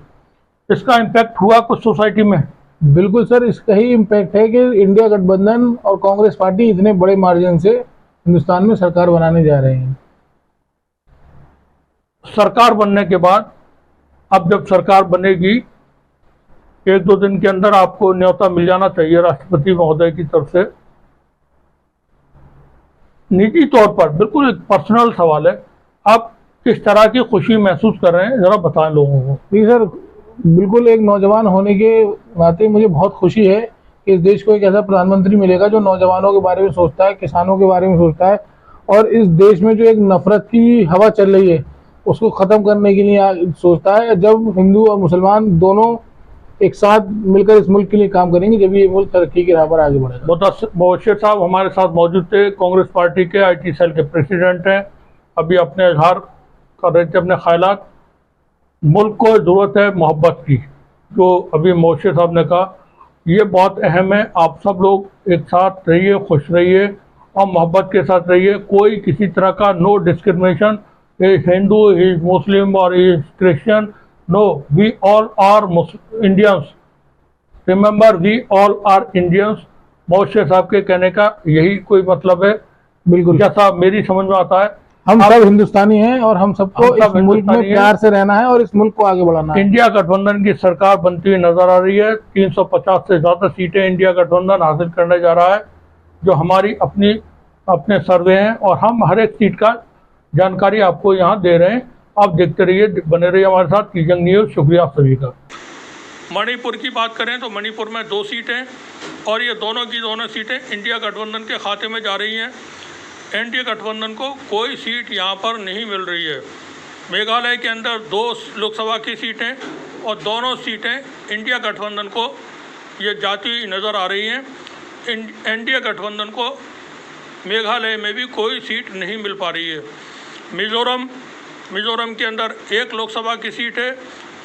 इसका इम्पैक्ट हुआ कुछ सोसाइटी में? बिल्कुल सर, इसका ही इम्पैक्ट है कि इंडिया गठबंधन और कांग्रेस पार्टी इतने बड़े मार्जिन से हिंदुस्तान में सरकार बनाने जा रहे हैं। सरकार बनने के बाद, अब जब सरकार बनेगी 1-2 दिन के अंदर आपको न्योता मिल जाना चाहिए राष्ट्रपति महोदय की तरफ से। निजी तौर पर बिल्कुल एक पर्सनल सवाल है, आप किस तरह की खुशी महसूस कर रहे हैं, जरा बताएं लोगों को। जी सर, बिल्कुल एक नौजवान होने के नाते मुझे बहुत खुशी है कि इस देश को एक ऐसा प्रधानमंत्री मिलेगा जो नौजवानों के बारे में सोचता है, किसानों के बारे में सोचता है, और इस देश में जो एक नफरत की हवा चल रही है उसको ख़त्म करने के लिए सोचता है। जब हिंदू और मुसलमान दोनों एक साथ मिलकर इस मुल्क के लिए काम करेंगे, जब ये मुल्क तरक्की की राह पर आगे बढ़ेगा। मोर्शेद साहब हमारे साथ मौजूद थे, कांग्रेस पार्टी के IT सेल के प्रेसिडेंट हैं, अभी अपने इजहार कर रहे थे अपने ख्यालात। मुल्क को ज़रूरत है मोहब्बत की, जो अभी मोर्शेद साहब ने कहा, ये बहुत अहम है। आप सब लोग एक साथ रहिए, खुश रहिए और मोहब्बत के साथ रहिए। कोई किसी तरह का नो डिस्क्रिमिनेशन, हिंदू, मुस्लिम और Christian, no, we all are Indians, remember we all are Indians. Morshed साहब के कहने का यही कोई मतलब है। बिल्कुल, जैसा मेरी समझ में आता है, हम सब हिंदुस्तानी हैं और हम सबको इस मुल्क में प्यार से रहना है और इस मुल्क को आगे बढ़ाना है। इंडिया गठबंधन की सरकार बनती हुई नजर आ रही है। 350 से ज्यादा सीटें इंडिया गठबंधन हासिल करने जा रहा है, जो हमारी अपने सर्वे हैं, और हम हर एक सीट का जानकारी आपको यहाँ दे रहे हैं। आप देखते रहिए, बने रहिए हमारे साथ कीजंग न्यूज़। शुक्रिया सभी का। मणिपुर की बात करें तो मणिपुर में 2 सीटें, और ये दोनों की दोनों सीटें इंडिया गठबंधन के खाते में जा रही हैं। एनडीए गठबंधन को कोई सीट यहाँ पर नहीं मिल रही है। मेघालय के अंदर 2 लोकसभा की सीटें, और दोनों सीटें इंडिया गठबंधन को ये जाती हुई नज़र आ रही हैं। एनडीए गठबंधन को मेघालय में भी कोई सीट नहीं मिल पा रही है। मिज़ोरम के अंदर 1 लोकसभा की सीट है,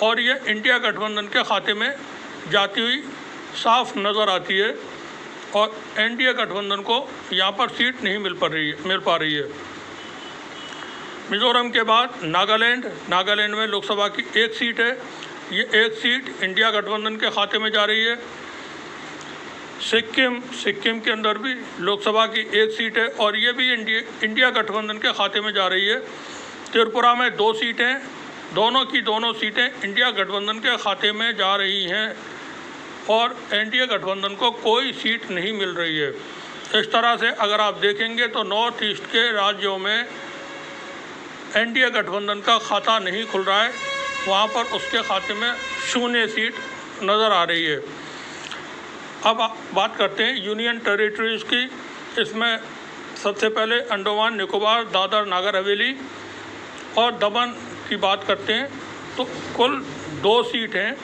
और ये इंडिया गठबंधन के खाते में जाती हुई साफ नज़र आती है, और एनडीए गठबंधन को यहाँ पर सीट नहीं मिल पा रही है। मिज़ोरम के बाद नागालैंड में लोकसभा की 1 सीट है, ये 1 सीट इंडिया गठबंधन के खाते में जा रही है। सिक्किम के अंदर भी लोकसभा की 1 सीट है, और ये भी इंडिया गठबंधन के खाते में जा रही है। त्रिपुरा में 2 सीटें, दोनों की दोनों सीटें इंडिया गठबंधन के खाते में जा रही हैं, और एनडीए गठबंधन को कोई सीट नहीं मिल रही है। इस तरह से अगर आप देखेंगे तो नॉर्थ ईस्ट के राज्यों में एनडीए गठबंधन का खाता नहीं खुल रहा है, वहाँ पर उसके खाते में 0 सीट नज़र आ रही है। अब बात करते हैं यूनियन टेरिटरीज़ की। इसमें सबसे पहले अंडमान निकोबार, दादर नागर हवेली और दमन की बात करते हैं, तो कुल 2 सीट हैं,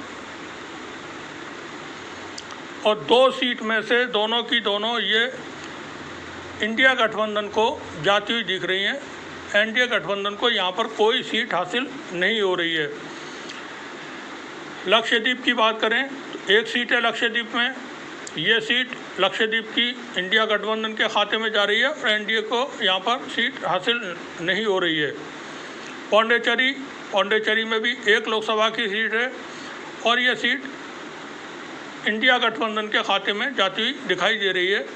और 2 सीट में से दोनों की दोनों ये इंडिया गठबंधन को जाती हुई दिख रही हैं। एनडीए गठबंधन को यहाँ पर कोई सीट हासिल नहीं हो रही है। लक्षद्वीप की बात करें तो 1 सीट है लक्षद्वीप में, ये सीट लक्षद्वीप की इंडिया गठबंधन के खाते में जा रही है, और एनडीए को यहाँ पर सीट हासिल नहीं हो रही है। पौंडीचेरी में भी 1 लोकसभा की सीट है, और ये सीट इंडिया गठबंधन के खाते में जाती हुई दिखाई दे रही है।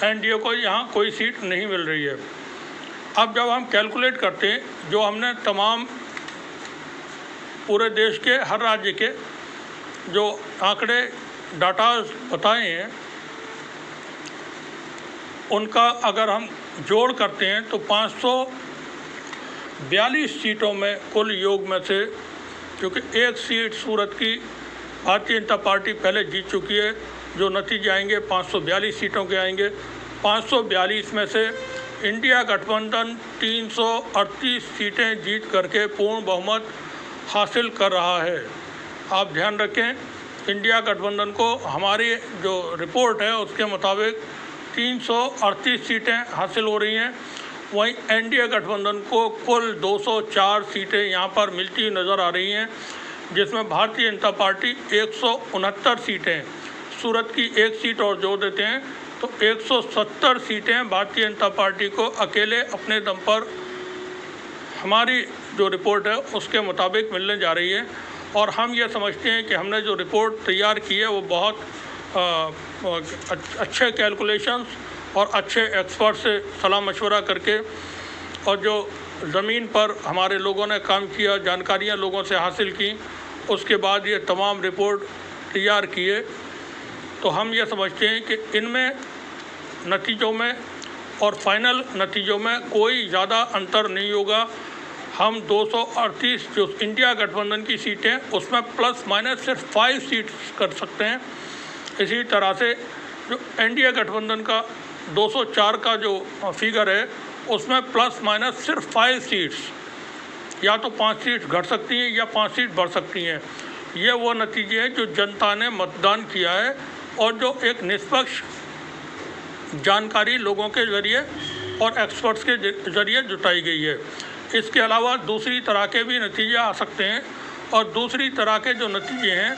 एनडीए को यहाँ कोई सीट नहीं मिल रही है। अब जब हम कैलकुलेट करते हैं, जो हमने तमाम पूरे देश के हर राज्य के जो आंकड़े डाटा बताए हैं, उनका अगर हम जोड़ करते हैं तो 542 सीटों में कुल योग में से, क्योंकि 1 सीट सूरत की भारतीय जनता पार्टी पहले जीत चुकी है, जो नतीजे आएंगे 542 सीटों के आएंगे। 542 में से इंडिया गठबंधन 338 सीटें जीत करके पूर्ण बहुमत हासिल कर रहा है। आप ध्यान रखें, इंडिया गठबंधन को हमारी जो रिपोर्ट है उसके मुताबिक 338 सीटें हासिल हो रही हैं, वहीं एनडीए गठबंधन को कुल 204 सीटें यहाँ पर मिलती नज़र आ रही हैं, जिसमें भारतीय जनता पार्टी 169 सीटें, सूरत की 1 सीट और जोड़ देते हैं तो 170 सीटें भारतीय जनता पार्टी को अकेले अपने दम पर हमारी जो रिपोर्ट है उसके मुताबिक मिलने जा रही है। और हम ये समझते हैं कि हमने जो रिपोर्ट तैयार की है वो बहुत अच्छे कैलकुलेशंस और अच्छे एक्सपर्ट से सलाह मशवरा करके और जो ज़मीन पर हमारे लोगों ने काम किया, जानकारियाँ लोगों से हासिल की, उसके बाद ये तमाम रिपोर्ट तैयार किए। तो हम ये समझते हैं कि इनमें नतीजों में और फाइनल नतीजों में कोई ज़्यादा अंतर नहीं होगा। हम 238 जो इंडिया गठबंधन की सीटें उसमें प्लस माइनस सिर्फ 5 सीट्स कर सकते हैं। इसी तरह से जो एनडीए गठबंधन का 204 का जो फिगर है उसमें प्लस माइनस सिर्फ 5 सीट्स, या तो 5 सीट घट सकती हैं या 5 सीट बढ़ सकती हैं। ये वो नतीजे हैं जो जनता ने मतदान किया है और जो एक निष्पक्ष जानकारी लोगों के ज़रिए और एक्सपर्ट्स के ज़रिए जुटाई गई है। इसके अलावा दूसरी तरह के भी नतीजे आ सकते हैं और दूसरी तरह के जो नतीजे हैं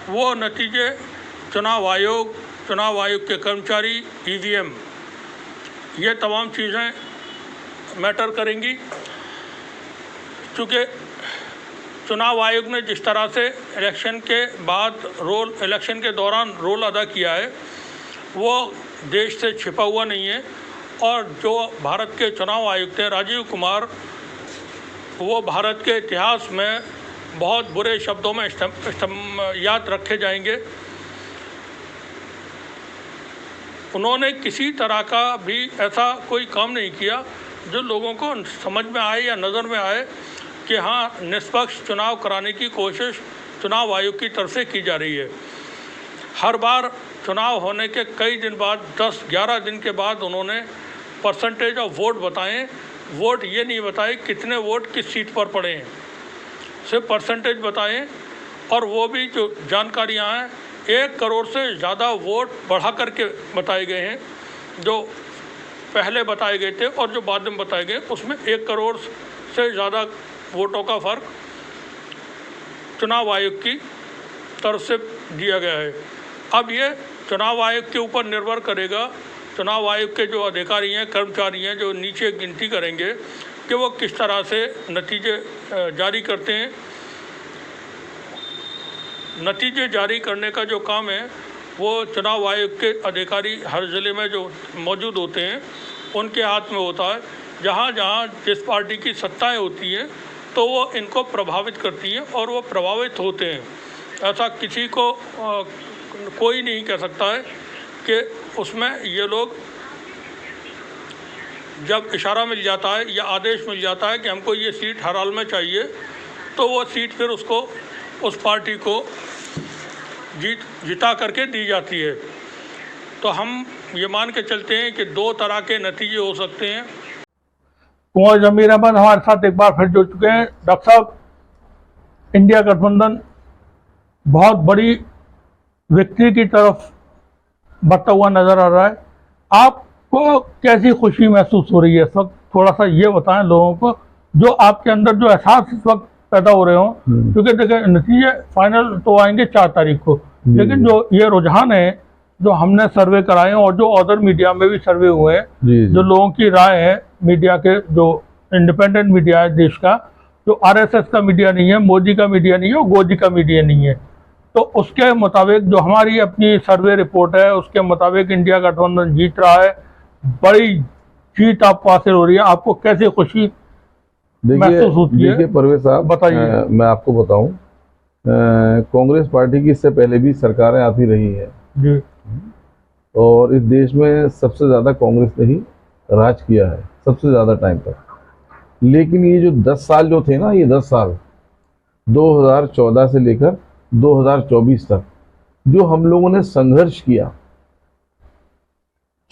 वो नतीजे चुनाव आयोग के कर्मचारी, ईवीएम, ये तमाम चीज़ें मैटर करेंगी। चूँकि चुनाव आयोग ने जिस तरह से इलेक्शन के बाद इलेक्शन के दौरान रोल अदा किया है वो देश से छिपा हुआ नहीं है। और जो भारत के चुनाव आयुक्त थे राजीव कुमार, वो भारत के इतिहास में बहुत बुरे शब्दों में याद रखे जाएंगे। उन्होंने किसी तरह का भी ऐसा कोई काम नहीं किया जो लोगों को समझ में आए या नज़र में आए कि हाँ, निष्पक्ष चुनाव कराने की कोशिश चुनाव आयोग की तरफ से की जा रही है। हर बार चुनाव होने के कई दिन बाद, 10-11 दिन के बाद उन्होंने परसेंटेज ऑफ वोट बताएं। वोट ये नहीं बताए कितने वोट किस सीट पर पड़े हैं, सिर्फ परसेंटेज बताएं। और वो भी जो जानकारियाँ हैं 1 करोड़ से ज़्यादा वोट बढ़ा करके बताए गए हैं। जो पहले बताए गए थे और जो बाद में बताए गए उसमें 1 करोड़ से ज़्यादा वोटों का फ़र्क चुनाव आयोग की तरफ से दिया गया है। अब ये चुनाव आयोग के ऊपर निर्भर करेगा, चुनाव आयोग के जो अधिकारी हैं, कर्मचारी हैं, जो नीचे गिनती करेंगे कि वो किस तरह से नतीजे जारी करते हैं। नतीजे जारी करने का जो काम है वो चुनाव आयोग के अधिकारी हर ज़िले में जो मौजूद होते हैं उनके हाथ में होता है। जहाँ जहाँ जिस पार्टी की सत्ताएं होती हैं तो वो इनको प्रभावित करती हैं और वो प्रभावित होते हैं। ऐसा किसी को कोई नहीं कह सकता है कि उसमें ये लोग जब इशारा मिल जाता है या आदेश मिल जाता है कि हमको ये सीट हर हाल में चाहिए तो वो सीट फिर उसको उस पार्टी को जिता करके दी जाती है। तो हम ये मान के चलते हैं कि 2 तरह के नतीजे हो सकते हैं। कुंवर जमीर अहमद हमारे साथ एक बार फिर जुड़ चुके हैं। डॉक्टर साहब, इंडिया गठबंधन बहुत बड़ी विक्ट्री की तरफ बढ़ता हुआ नजर आ रहा है, आपको कैसी खुशी महसूस हो रही है इस वक्त? थोड़ा सा ये बताएं लोगों को, जो आपके अंदर जो एहसास इस वक्त पैदा हो रहे हो। क्योंकि देखिए, नतीजे फाइनल तो आएंगे 4 तारीख को, लेकिन जो ये रुझान है, जो हमने सर्वे कराए हैं और जो अदर मीडिया में भी सर्वे हुए हैं, जो लोगों की राय है, मीडिया के जो इंडिपेंडेंट मीडिया है देश का, जो आरएसएस का मीडिया नहीं है, मोदी का मीडिया नहीं है, गोदी का मीडिया नहीं है, तो उसके मुताबिक जो हमारी अपनी सर्वे रिपोर्ट है उसके मुताबिक इंडिया गठबंधन जीत रहा है। बड़ी जीत आपको हासिल हो रही है, आपको कैसी खुशी महसूस होती है? देखिए परवेज साहब, बताइए। मैं आपको बताऊं, कांग्रेस पार्टी की इससे पहले भी सरकारें आती रही हैं जी, और इस देश में सबसे ज़्यादा कांग्रेस ने ही राज किया है, सबसे ज़्यादा टाइम तक। लेकिन ये जो 10 साल जो थे ना, ये 10 साल 2014 से लेकर 2024 तक जो हम लोगों ने संघर्ष किया,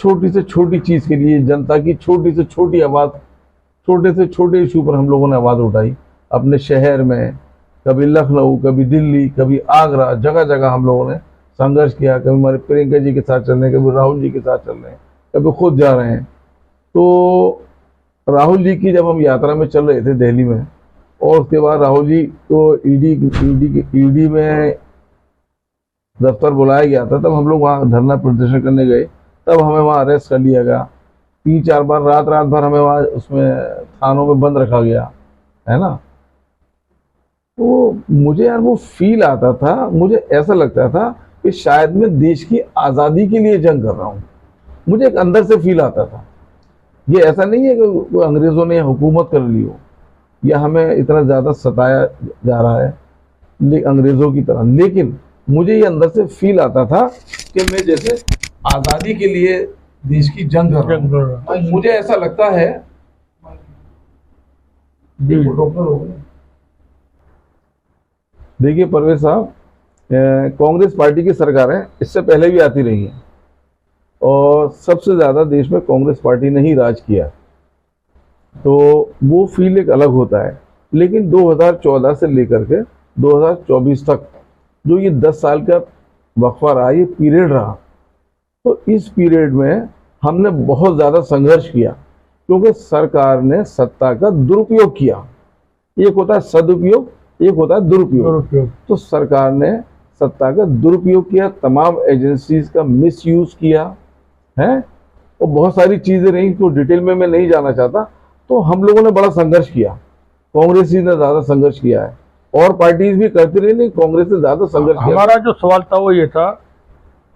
छोटी से छोटी चीज़ के लिए जनता की छोटी से छोटी आवाज़, छोटे से छोटे इशू पर हम लोगों ने आवाज़ उठाई अपने शहर में, कभी लखनऊ, कभी दिल्ली, कभी आगरा, जगह जगह हम लोगों ने संघर्ष किया। कभी हमारे प्रियंका जी के साथ चल रहे हैं, कभी राहुल जी के साथ चल रहे हैं, कभी खुद जा रहे हैं। तो राहुल जी की जब हम यात्रा में चल रहे थे दिल्ली में, और उसके बाद राहुल जी को ईडी में दफ्तर बुलाया गया था, तब हम लोग वहाँ धरना प्रदर्शन करने गए। तब हमें वहाँ अरेस्ट कर लिया गया, 3-4 बार रात भर हमें वहाँ उसमें थानों में बंद रखा गया, है ना। तो मुझे यार वो फील आता था, मुझे ऐसा लगता था कि शायद मैं देश की आज़ादी के लिए जंग कर रहा हूँ। मुझे एक अंदर से फील आता था। ये ऐसा नहीं है कि अंग्रेज़ों ने हुकूमत कर ली हो या हमें इतना ज़्यादा सताया जा रहा है अंग्रेज़ों की तरह, लेकिन मुझे ये अंदर से फील आता था कि मैं जैसे आज़ादी के लिए देश की जंग कर रहा हूँ। और मुझे ऐसा लगता है देखिए परवेज साहब, कांग्रेस पार्टी की सरकार है, इससे पहले भी आती रही है और सबसे ज़्यादा देश में कांग्रेस पार्टी ने ही राज किया, तो वो फील एक अलग होता है। लेकिन 2014 से लेकर के 2024 तक जो ये 10 साल का वक्फा रहा, ये पीरियड रहा, तो इस पीरियड में हमने बहुत ज़्यादा संघर्ष किया, क्योंकि सरकार ने सत्ता का दुरुपयोग किया। एक होता है सदुपयोग, एक होता है दुरुपयोग। तो सरकार ने सत्ता का दुरुपयोग किया, तमाम एजेंसीज का मिसयूज किया है, और बहुत सारी चीज़ें रही, तो डिटेल में मैं नहीं जाना चाहता। तो हम लोगों ने बड़ा संघर्ष किया, कांग्रेस ने ज़्यादा संघर्ष किया है, और पार्टीज भी करती रही, नहीं कांग्रेस ने ज़्यादा संघर्ष किया। हमारा जो सवाल था वो ये था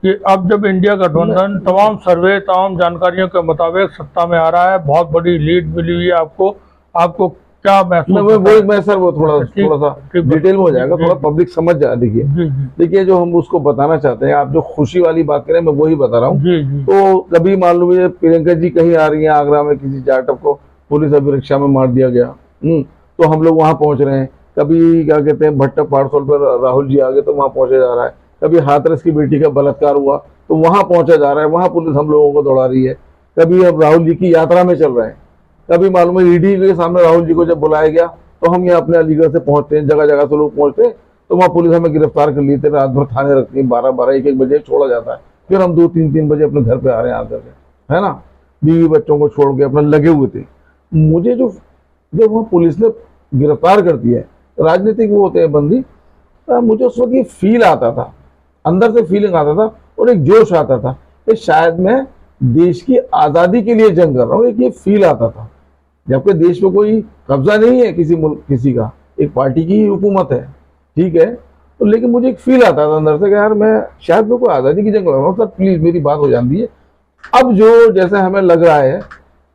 कि अब जब इंडिया गठबंधन तमाम सर्वे तमाम जानकारियों के मुताबिक सत्ता में आ रहा है, बहुत बड़ी लीड मिली हुई है आपको क्या महसूस? मैं सर वो थोड़ा सा डिटेल में हो जाएगा, थोड़ा पब्लिक समझ जाए। देखिए जो हम उसको बताना चाहते हैं, आप जो खुशी वाली बात करें मैं वही बता रहा हूँ। तो कभी मान लो प्रियंका जी कहीं आ रही है आगरा में, किसी स्टार्टअप को पुलिस अभिरक्षा में मार दिया गया, तो हम लोग वहाँ पहुँच रहे हैं। कभी क्या कहते हैं भट्टा पार्सल पर राहुल जी आ गए तो वहाँ पहुँचा जा रहा है। कभी हाथरस की बेटी का बलात्कार हुआ तो वहाँ पहुँचा जा रहा है, वहाँ पुलिस हम लोगों को दौड़ा रही है। कभी अब राहुल जी की यात्रा में चल रहे हैं, कभी मालूम है ईडी के सामने राहुल जी को जब बुलाया गया तो हम यहाँ अपने अलीगढ़ से पहुंचते हैं, जगह जगह से लोग पहुंचते हैं, तो वहाँ पुलिस हमें गिरफ्तार कर लेते, रात भर थाने रखती है, 12-1 बजे छोड़ा जाता है, फिर हम 2-3 बजे अपने घर पे आ रहे हैं आकर के, है ना, बीवी बच्चों को छोड़ के अपना लगे हुए थे। मुझे जो जब वहाँ पुलिस ने गिरफ्तार करती है, राजनीतिक वो होते हैं बंदी, तो मुझे उस वक्त ये फील आता था, अंदर से फीलिंग आता था और एक जोश आता था कि शायद मैं देश की आज़ादी के लिए जंग कर रहा हूँ। एक ये फील आता था, जबकि देश में कोई कब्जा नहीं है किसी मुल्क किसी का, एक पार्टी की हुकूमत है, ठीक है, तो लेकिन मुझे एक फील आता था अंदर से कि यार मैं शायद मैं कोई आज़ादी की जंग लड़ रहा हूँ। सर प्लीज़ मेरी बात हो जाती है। अब जो जैसे हमें लग रहा है,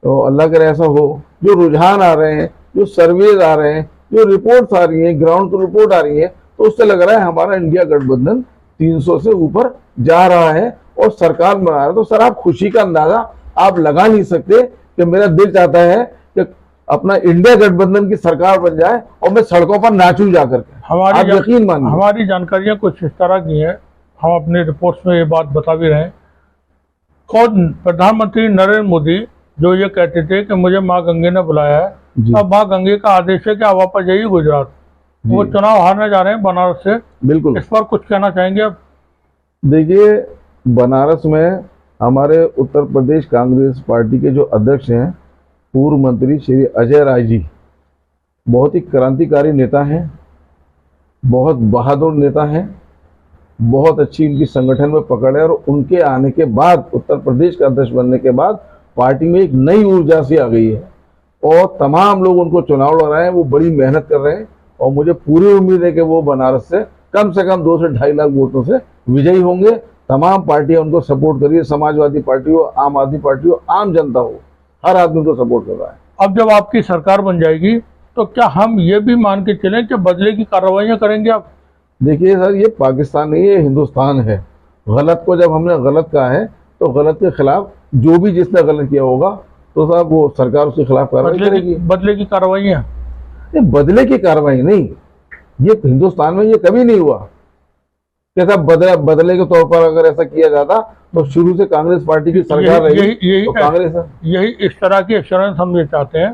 तो अल्लाह करे ऐसा हो, जो रुझान आ रहे हैं, जो सर्वेज आ रहे हैं, जो रिपोर्ट्स आ रही हैं, ग्राउंड की रिपोर्ट आ रही है, तो उससे लग रहा है हमारा इंडिया गठबंधन 300 से ऊपर जा रहा है और सरकार बना रहा है। तो सर आप खुशी का अंदाजा आप लगा नहीं सकते कि मेरा दिल चाहता है कि अपना इंडिया गठबंधन की सरकार बन जाए और मैं सड़कों पर नाचूं जाकर के। आप यकीन मानिए हमारी जानकारियां कुछ इस तरह की हैं, हम अपने रिपोर्ट्स में ये बात बता भी रहे हैं। खुद प्रधानमंत्री नरेंद्र मोदी जो ये कहते थे कि मुझे माँ गंगे ने बुलाया है, अब माँ गंगे का आदेश है कि आप वापस जाइए गुजरात, वो चुनाव हारने जा रहे हैं बनारस से। बिल्कुल, इस पर कुछ कहना चाहेंगे आप? देखिए बनारस में हमारे उत्तर प्रदेश कांग्रेस पार्टी के जो अध्यक्ष हैं पूर्व मंत्री श्री अजय राय जी, बहुत ही क्रांतिकारी नेता हैं, बहुत बहादुर नेता हैं, बहुत अच्छी उनकी संगठन में पकड़ है, और उनके आने के बाद उत्तर प्रदेश का अध्यक्ष बनने के बाद पार्टी में एक नई ऊर्जा सी आ गई है और तमाम लोग उनको चुनाव लड़ रहे हैं, वो बड़ी मेहनत कर रहे हैं और मुझे पूरी उम्मीद है कि वो बनारस से कम 2 से 2.5 लाख वोटों से विजयी होंगे। तमाम पार्टियां उनको सपोर्ट करिए, समाजवादी पार्टी हो, आम आदमी पार्टी हो, आम जनता हो, हर आदमी उनको सपोर्ट कर रहा है। अब जब आपकी सरकार बन जाएगी तो क्या हम ये भी मान के चलें कि बदले की कार्रवाइयां करेंगे आप? देखिए सर, ये पाकिस्तान नहीं है, हिंदुस्तान है। गलत को जब हमने गलत कहा है तो गलत के खिलाफ जो भी जिसने गलत किया होगा तो साहब वो सरकार उसके खिलाफ कार्रवाई करेगी। बदले की कार्रवाइयां? बदले की कार्रवाई नहीं, ये हिंदुस्तान में ये कभी नहीं हुआ कि साहब बदले के तौर पर अगर ऐसा किया जाता तो शुरू से कांग्रेस पार्टी की सरकार रही तो कांग्रेस यही इस तरह की एश्योरेंस हम ये चाहते हैं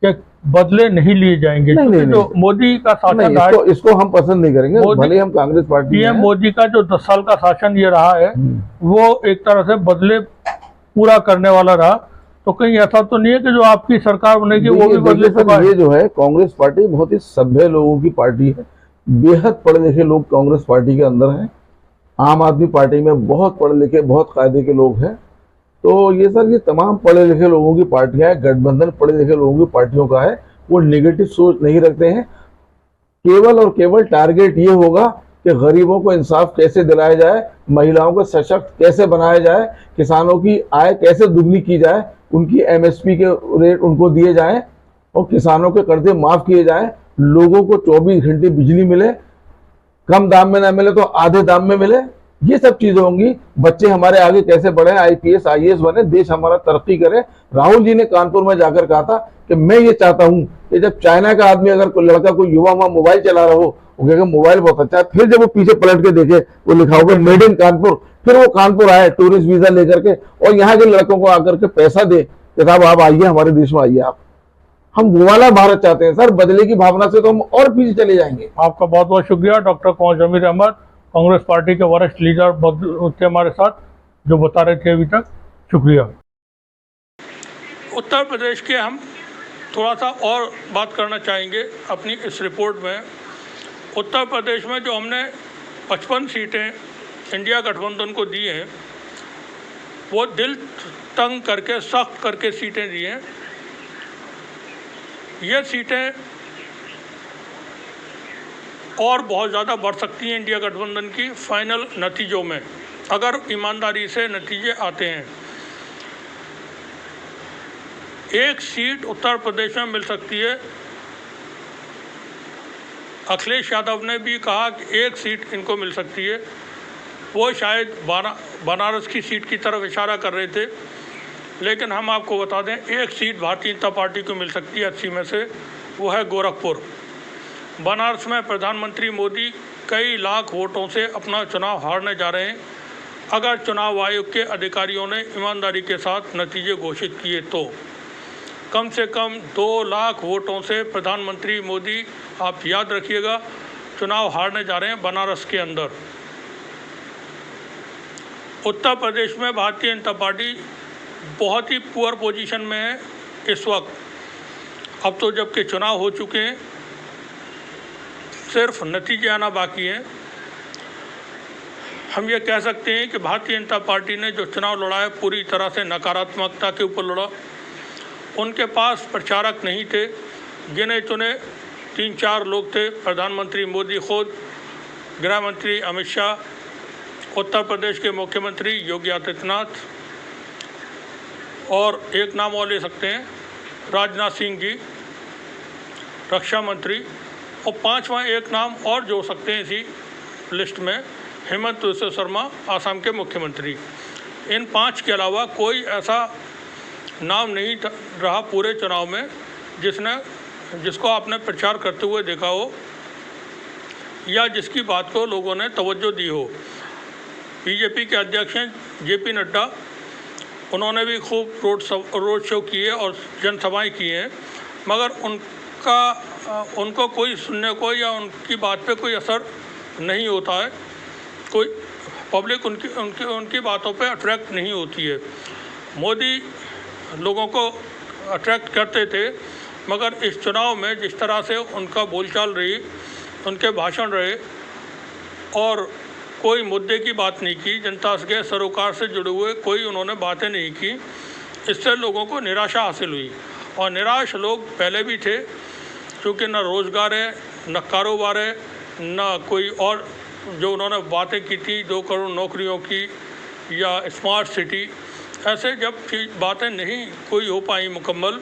कि बदले नहीं लिए जाएंगे। नहीं, जो मोदी का शासन इसको हम पसंद नहीं करेंगे, भले हम कांग्रेस पार्टी पीएम मोदी का जो 10 साल का शासन ये रहा है वो एक तरह से बदले पूरा करने वाला रहा, तो कहीं ऐसा तो नहीं है कि जो आपकी सरकार बनेगी वो भी बदले सर। ये जो है कांग्रेस पार्टी बहुत ही सभ्य लोगों की पार्टी है, बेहद पढ़े लिखे लोग कांग्रेस पार्टी के अंदर हैं। आम आदमी पार्टी में बहुत पढ़े लिखे बहुत कायदे के लोग हैं, तो ये सर ये तमाम पढ़े लिखे लोगों की पार्टियां हैं, गठबंधन पढ़े लिखे लोगों की पार्टियों का है। वो नेगेटिव सोच नहीं रखते हैं। केवल और केवल टारगेट ये होगा कि गरीबों को इंसाफ कैसे दिलाया जाए, महिलाओं को सशक्त कैसे बनाया जाए, किसानों की आय कैसे दुगनी की जाए, उनकी एमएसपी के रेट उनको दिए जाएं और किसानों के कर्जे माफ किए जाएं, लोगों को 24 घंटे बिजली मिले, कम दाम में ना मिले तो आधे दाम में मिले। ये सब चीजें होंगी। बच्चे हमारे आगे कैसे बढ़े, आईपीएस आईएएस बने, देश हमारा तरक्की करे। राहुल जी ने कानपुर में जाकर कहा था कि मैं ये चाहता हूं कि जब चाइना का आदमी, अगर कोई लड़का, कोई युवा वहां मोबाइल चला रहा हो, वो कहेगा मोबाइल बहुत अच्छा है, फिर जब वो पीछे पलट के देखे वो लिखा होगा मेड इन कानपुर, फिर वो कानपुर आए टूरिस्ट वीजा लेकर के और यहाँ के लड़कों को आकर के पैसा दे कि साहब आप आइए, हमारे देश में आइए। आप हम वो वाला भारत चाहते हैं सर। बदले की भावना से तो हम और पीछे चले जाएंगे। आपका बहुत बहुत शुक्रिया डॉक्टर कुंवर जमीर अहमद, कांग्रेस पार्टी के वरिष्ठ लीडर बहुत थे हमारे साथ, जो बता रहे थे अभी तक। शुक्रिया। उत्तर प्रदेश के हम थोड़ा सा और बात करना चाहेंगे अपनी इस रिपोर्ट में। उत्तर प्रदेश में जो हमने 55 सीटें इंडिया गठबंधन को दी हैं, वो दिल तंग करके, सख्त करके सीटें दी हैं। ये सीटें और बहुत ज़्यादा बढ़ सकती हैं इंडिया गठबंधन की फाइनल नतीजों में, अगर ईमानदारी से नतीजे आते हैं। एक सीट उत्तर प्रदेश में मिल सकती है। अखिलेश यादव ने भी कहा कि एक सीट इनको मिल सकती है। वो शायद बनारस की सीट की तरफ इशारा कर रहे थे, लेकिन हम आपको बता दें एक सीट भारतीय जनता पार्टी को मिल सकती है 80 में से, वो है गोरखपुर। बनारस में प्रधानमंत्री मोदी कई लाख वोटों से अपना चुनाव हारने जा रहे हैं। अगर चुनाव आयोग के अधिकारियों ने ईमानदारी के साथ नतीजे घोषित किए तो कम से कम 2 लाख वोटों से प्रधानमंत्री मोदी, आप याद रखिएगा, चुनाव हारने जा रहे हैं बनारस के अंदर। उत्तर प्रदेश में भारतीय जनता पार्टी बहुत ही पुअर पोजीशन में है इस वक्त। अब तो जबकि चुनाव हो चुके हैं, सिर्फ नतीजे आना बाकी हैं। हम ये कह सकते हैं कि भारतीय जनता पार्टी ने जो चुनाव लड़ा है पूरी तरह से नकारात्मकता के ऊपर लड़ा। उनके पास प्रचारक नहीं थे, गिने चुने 3-4 लोग थे। प्रधानमंत्री मोदी खुद, गृह मंत्री अमित शाह, उत्तर प्रदेश के मुख्यमंत्री योगी आदित्यनाथ, और एक नाम और ले सकते हैं राजनाथ सिंह जी, रक्षा मंत्री, और 5वां एक नाम और जोड़ सकते हैं इसी लिस्ट में, हेमंत बिस्वा शर्मा, आसाम के मुख्यमंत्री। इन 5 के अलावा कोई ऐसा नाम नहीं रहा पूरे चुनाव में जिसको आपने प्रचार करते हुए देखा हो या जिसकी बात को लोगों ने तवज्जो दी हो। बीजेपी के अध्यक्ष हैं जेपी नड्डा, उन्होंने भी खूब रोड शो किए और जनसभाएं की हैं, मगर उनको कोई सुनने को या उनकी बात पे कोई असर नहीं होता है। कोई पब्लिक उनकी बातों पे अट्रैक्ट नहीं होती है। मोदी लोगों को अट्रैक्ट करते थे, मगर इस चुनाव में जिस तरह से उनका बोलचाल रही, उनके भाषण रहे और कोई मुद्दे की बात नहीं की, जनता के सरोकार से जुड़े हुए कोई उन्होंने बातें नहीं की, इससे लोगों को निराशा हासिल हुई। और निराश लोग पहले भी थे, क्योंकि न रोज़गार है, न कारोबार है, न कोई और जो उन्होंने बातें की थी 2 करोड़ नौकरियों की या स्मार्ट सिटी, ऐसे जब बातें नहीं कोई हो पाई मुकम्मल,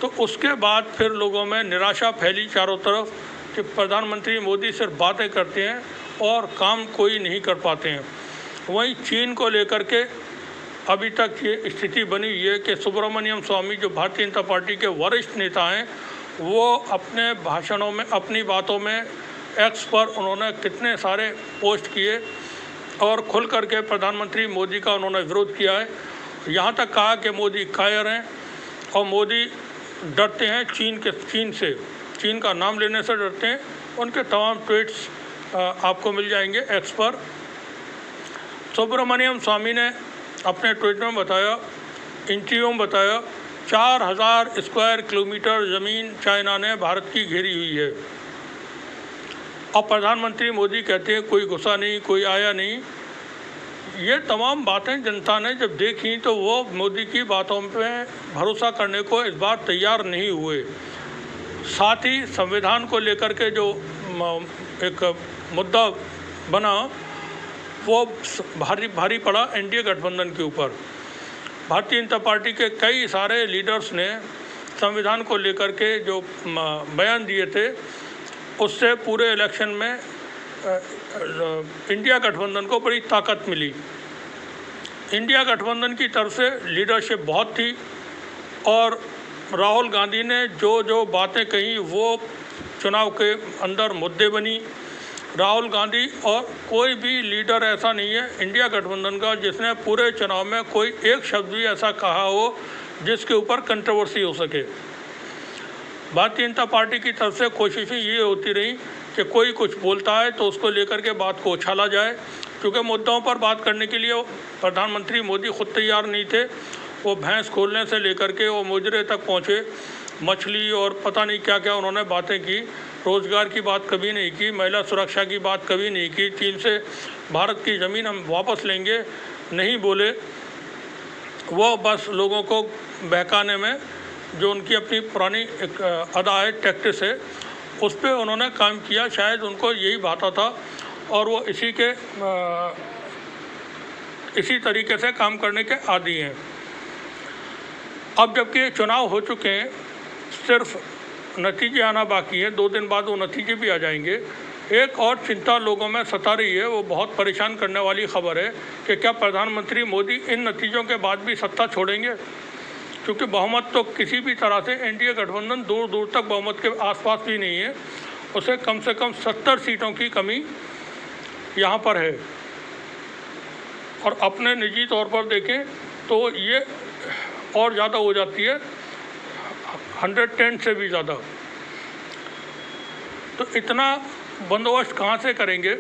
तो उसके बाद फिर लोगों में निराशा फैली चारों तरफ कि प्रधानमंत्री मोदी सिर्फ बातें करते हैं और काम कोई नहीं कर पाते हैं। वहीं चीन को लेकर के अभी तक ये स्थिति बनी हुई है कि सुब्रमण्यम स्वामी, जो भारतीय जनता पार्टी के वरिष्ठ नेता हैं, वो अपने भाषणों में, अपनी बातों में एक्स पर उन्होंने कितने सारे पोस्ट किए और खुल करके प्रधानमंत्री मोदी का उन्होंने विरोध किया है। यहाँ तक कहा कि मोदी कायर हैं और मोदी डरते हैं चीन से, चीन का नाम लेने से डरते हैं। उनके तमाम ट्वीट्स आपको मिल जाएंगे एक्स पर। सुब्रमण्यम स्वामी ने अपने ट्वीट में बताया, इंटरव्यू में बताया, 4000 स्क्वायर किलोमीटर ज़मीन चाइना ने भारत की घेरी हुई है। और प्रधानमंत्री मोदी कहते हैं कोई गुस्सा नहीं, कोई आया नहीं। ये तमाम बातें जनता ने जब देखी तो वो मोदी की बातों पे भरोसा करने को इस बार तैयार नहीं हुए। साथ ही संविधान को लेकर के जो एक मुद्दा बना वो भारी पड़ा एनडीए गठबंधन के ऊपर। भारतीय जनता पार्टी के कई सारे लीडर्स ने संविधान को लेकर के जो बयान दिए थे उससे पूरे इलेक्शन में इंडिया गठबंधन को बड़ी ताकत मिली। इंडिया गठबंधन की तरफ से लीडरशिप बहुत थी और राहुल गांधी ने जो बातें कही वो चुनाव के अंदर मुद्दे बनी। राहुल गांधी और कोई भी लीडर ऐसा नहीं है इंडिया गठबंधन का जिसने पूरे चुनाव में कोई एक शब्द भी ऐसा कहा हो जिसके ऊपर कंट्रोवर्सी हो सके। भारतीय जनता पार्टी की तरफ से कोशिशें ये होती रही कि कोई कुछ बोलता है तो उसको लेकर के बात को उछाला जाए, क्योंकि मुद्दों पर बात करने के लिए प्रधानमंत्री मोदी खुद तैयार नहीं थे। वो भैंस खोलने से लेकर के वो मुजरे तक पहुँचे, मछली और पता नहीं क्या क्या उन्होंने बातें की। रोज़गार की बात कभी नहीं की, महिला सुरक्षा की बात कभी नहीं की, चीन से भारत की ज़मीन हम वापस लेंगे नहीं बोले। वो बस लोगों को बहकाने में जो उनकी अपनी पुरानी एक अदा है, टैक्टिस है, उस पर उन्होंने काम किया। शायद उनको यही भाता था और वो इसी तरीके से काम करने के आदी हैं। अब जबकि चुनाव हो चुके हैं, सिर्फ नतीजे आना बाकी है, 2 दिन बाद वो नतीजे भी आ जाएंगे। एक और चिंता लोगों में सता रही है, वो बहुत परेशान करने वाली खबर है कि क्या प्रधानमंत्री मोदी इन नतीजों के बाद भी सत्ता छोड़ेंगे, क्योंकि बहुमत तो किसी भी तरह से एनडीए गठबंधन दूर दूर तक बहुमत के आसपास भी नहीं है। उसे कम से कम 70 सीटों की कमी यहाँ पर है। और अपने निजी तौर पर देखें तो ये और ज़्यादा हो जाती है, 110 से भी ज़्यादा। तो इतना बंदोबस्त कहाँ से करेंगे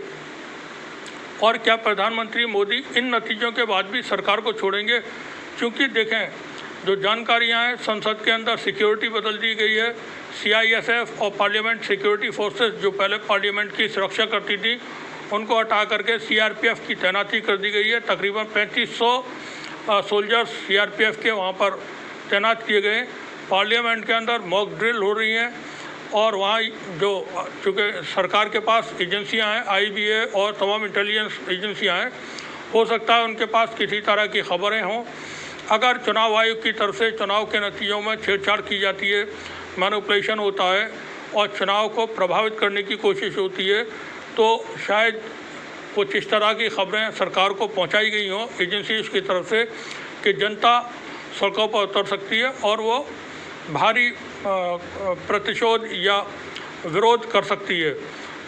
और क्या प्रधानमंत्री मोदी इन नतीजों के बाद भी सरकार को छोड़ेंगे? क्योंकि देखें, जो जानकारियाँ हैं, संसद के अंदर सिक्योरिटी बदल दी गई है। सीआईएसएफ और पार्लियामेंट सिक्योरिटी फोर्सेस जो पहले पार्लियामेंट की सुरक्षा करती थी उनको हटा करके सीआरपीएफ की तैनाती कर दी गई है। तकरीबन 3500 सोल्जर्स सीआरपीएफ के वहाँ पर तैनात किए गए। पार्लियामेंट के अंदर मॉक ड्रिल हो रही हैं और वहाँ जो चूँकि सरकार के पास एजेंसियाँ हैं, आईबीए और तमाम इंटेलिजेंस एजेंसियाँ हैं, हो सकता है उनके पास किसी तरह की खबरें हों। अगर चुनाव आयोग की तरफ से चुनाव के नतीजों में छेड़छाड़ की जाती है, मैनिपुलेशन होता है और चुनाव को प्रभावित करने की कोशिश होती है, तो शायद कुछ इस तरह की खबरें सरकार को पहुंचाई गई हों एजेंसीज की तरफ से कि जनता सड़कों पर उतर सकती है और वो भारी प्रतिशोध या विरोध कर सकती है।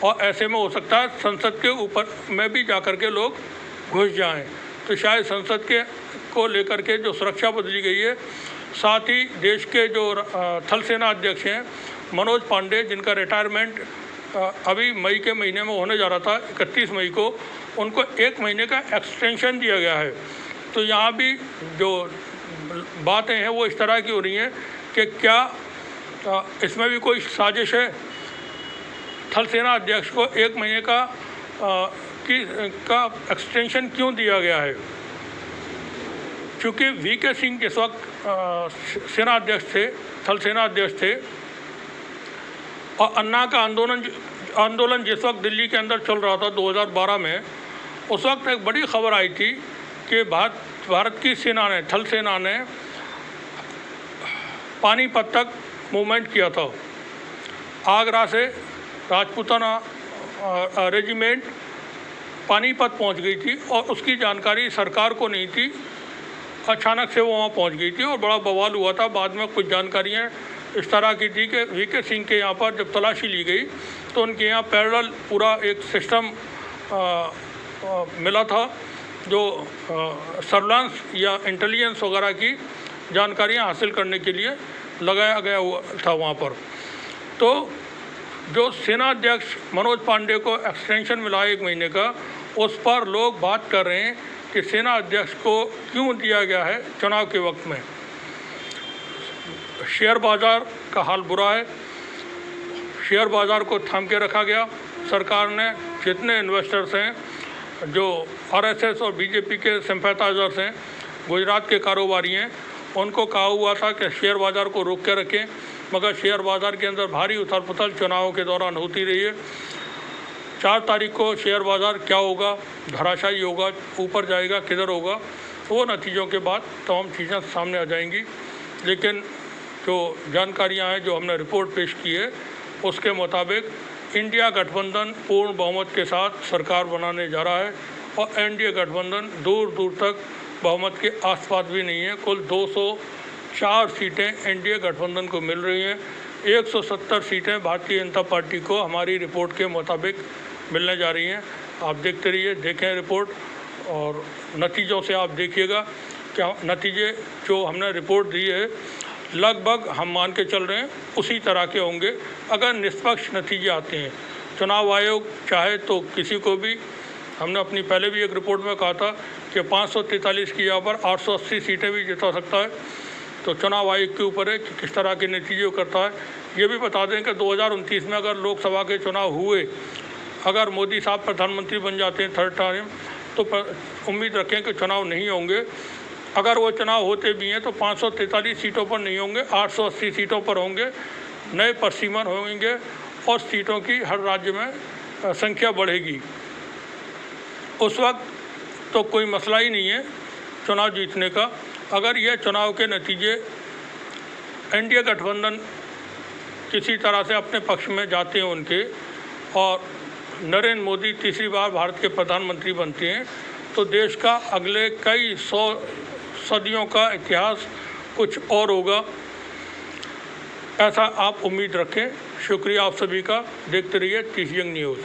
और ऐसे में हो सकता है संसद के ऊपर में भी जाकर के लोग घुस जाएं। तो शायद संसद के को लेकर के जो सुरक्षा बदली गई है, साथ ही देश के जो थल सेना अध्यक्ष हैं मनोज पांडे, जिनका रिटायरमेंट अभी मई के महीने में होने जा रहा था, 31 मई को, उनको 1 महीने का एक्सटेंशन दिया गया है। तो यहाँ भी जो बातें हैं वो इस तरह की हो रही हैं कि क्या इसमें भी कोई साजिश है। थल सेना अध्यक्ष को 1 महीने का एक्सटेंशन क्यों दिया गया है? क्योंकि वीके सिंह जिस वक्त सेना अध्यक्ष थे, थल सेना अध्यक्ष थे, और अन्ना का आंदोलन जिस वक्त दिल्ली के अंदर चल रहा था 2012 में, उस वक्त एक बड़ी खबर आई थी कि भारत की सेना ने, थल सेना ने पानीपत तक मूवमेंट किया था। आगरा से राजपूताना रेजिमेंट पानीपत पहुंच गई थी और उसकी जानकारी सरकार को नहीं थी। अचानक से वो वहाँ पहुँच गई थी और बड़ा बवाल हुआ था। बाद में कुछ जानकारियाँ इस तरह की थी कि वीके सिंह के यहाँ पर जब तलाशी ली गई तो उनके यहाँ पैरेलल पूरा एक सिस्टम मिला था जो सर्विलांस या इंटेलिजेंस वगैरह की जानकारियाँ हासिल करने के लिए लगाया गया हुआ था वहाँ पर। तो जो सेना अध्यक्ष मनोज पांडे को एक्सटेंशन मिला 1 महीने का, उस पर लोग बात कर रहे हैं कि सेना अध्यक्ष को क्यों दिया गया है चुनाव के वक्त में। शेयर बाज़ार का हाल बुरा है, शेयर बाज़ार को थाम के रखा गया। सरकार ने जितने इन्वेस्टर्स हैं जो आरएसएस और बीजेपी के सिंपैथाइजर्स हैं, गुजरात के कारोबारी हैं, उनको कहा हुआ था कि शेयर बाज़ार को रोक के रखें, मगर शेयर बाज़ार के अंदर भारी उथल पुथल चुनावों के दौरान होती रही है। 4 तारीख को शेयर बाज़ार क्या होगा, धराशायी होगा, ऊपर जाएगा, किधर होगा, वो नतीजों के बाद तमाम चीज़ें सामने आ जाएंगी। लेकिन जो जानकारियां हैं, जो हमने रिपोर्ट पेश की है, उसके मुताबिक इंडिया गठबंधन पूर्ण बहुमत के साथ सरकार बनाने जा रहा है और एनडीए गठबंधन दूर दूर तक बहुमत के आसपास भी नहीं है। कुल 204 सीटें एनडीए गठबंधन को मिल रही हैं। 170 सीटें भारतीय जनता पार्टी को हमारी रिपोर्ट के मुताबिक मिलने जा रही हैं। आप देखते रहिए, देखें रिपोर्ट और नतीजों से आप देखिएगा क्या नतीजे जो हमने रिपोर्ट दी है लगभग हम मान के चल रहे हैं उसी तरह के होंगे। अगर निष्पक्ष नतीजे आते हैं, चुनाव आयोग चाहे तो किसी को भी, हमने अपनी पहले भी एक रिपोर्ट में कहा था कि 543 की जगह पर 880 सीटें भी जिता सकता है। तो चुनाव आयोग के ऊपर है कि किस तरह के नतीजे करता है। ये भी बता दें कि 2029 में अगर लोकसभा के चुनाव हुए, अगर मोदी साहब प्रधानमंत्री बन जाते हैं 3rd टाइम, तो उम्मीद रखें कि चुनाव नहीं होंगे। अगर वो चुनाव होते भी हैं तो 543 सीटों पर नहीं होंगे, 880 सीटों पर होंगे। नए परिसीमन होंगे और सीटों की हर राज्य में संख्या बढ़ेगी। उस वक्त तो कोई मसला ही नहीं है चुनाव जीतने का। अगर ये चुनाव के नतीजे एनडीए गठबंधन किसी तरह से अपने पक्ष में जाते हैं उनके, और नरेंद्र मोदी तीसरी बार भारत के प्रधानमंत्री बनते हैं, तो देश का अगले कई 100 सदियों का इतिहास कुछ और होगा, ऐसा आप उम्मीद रखें। शुक्रिया आप सभी का। देखते रहिए 30 यंग न्यूज़।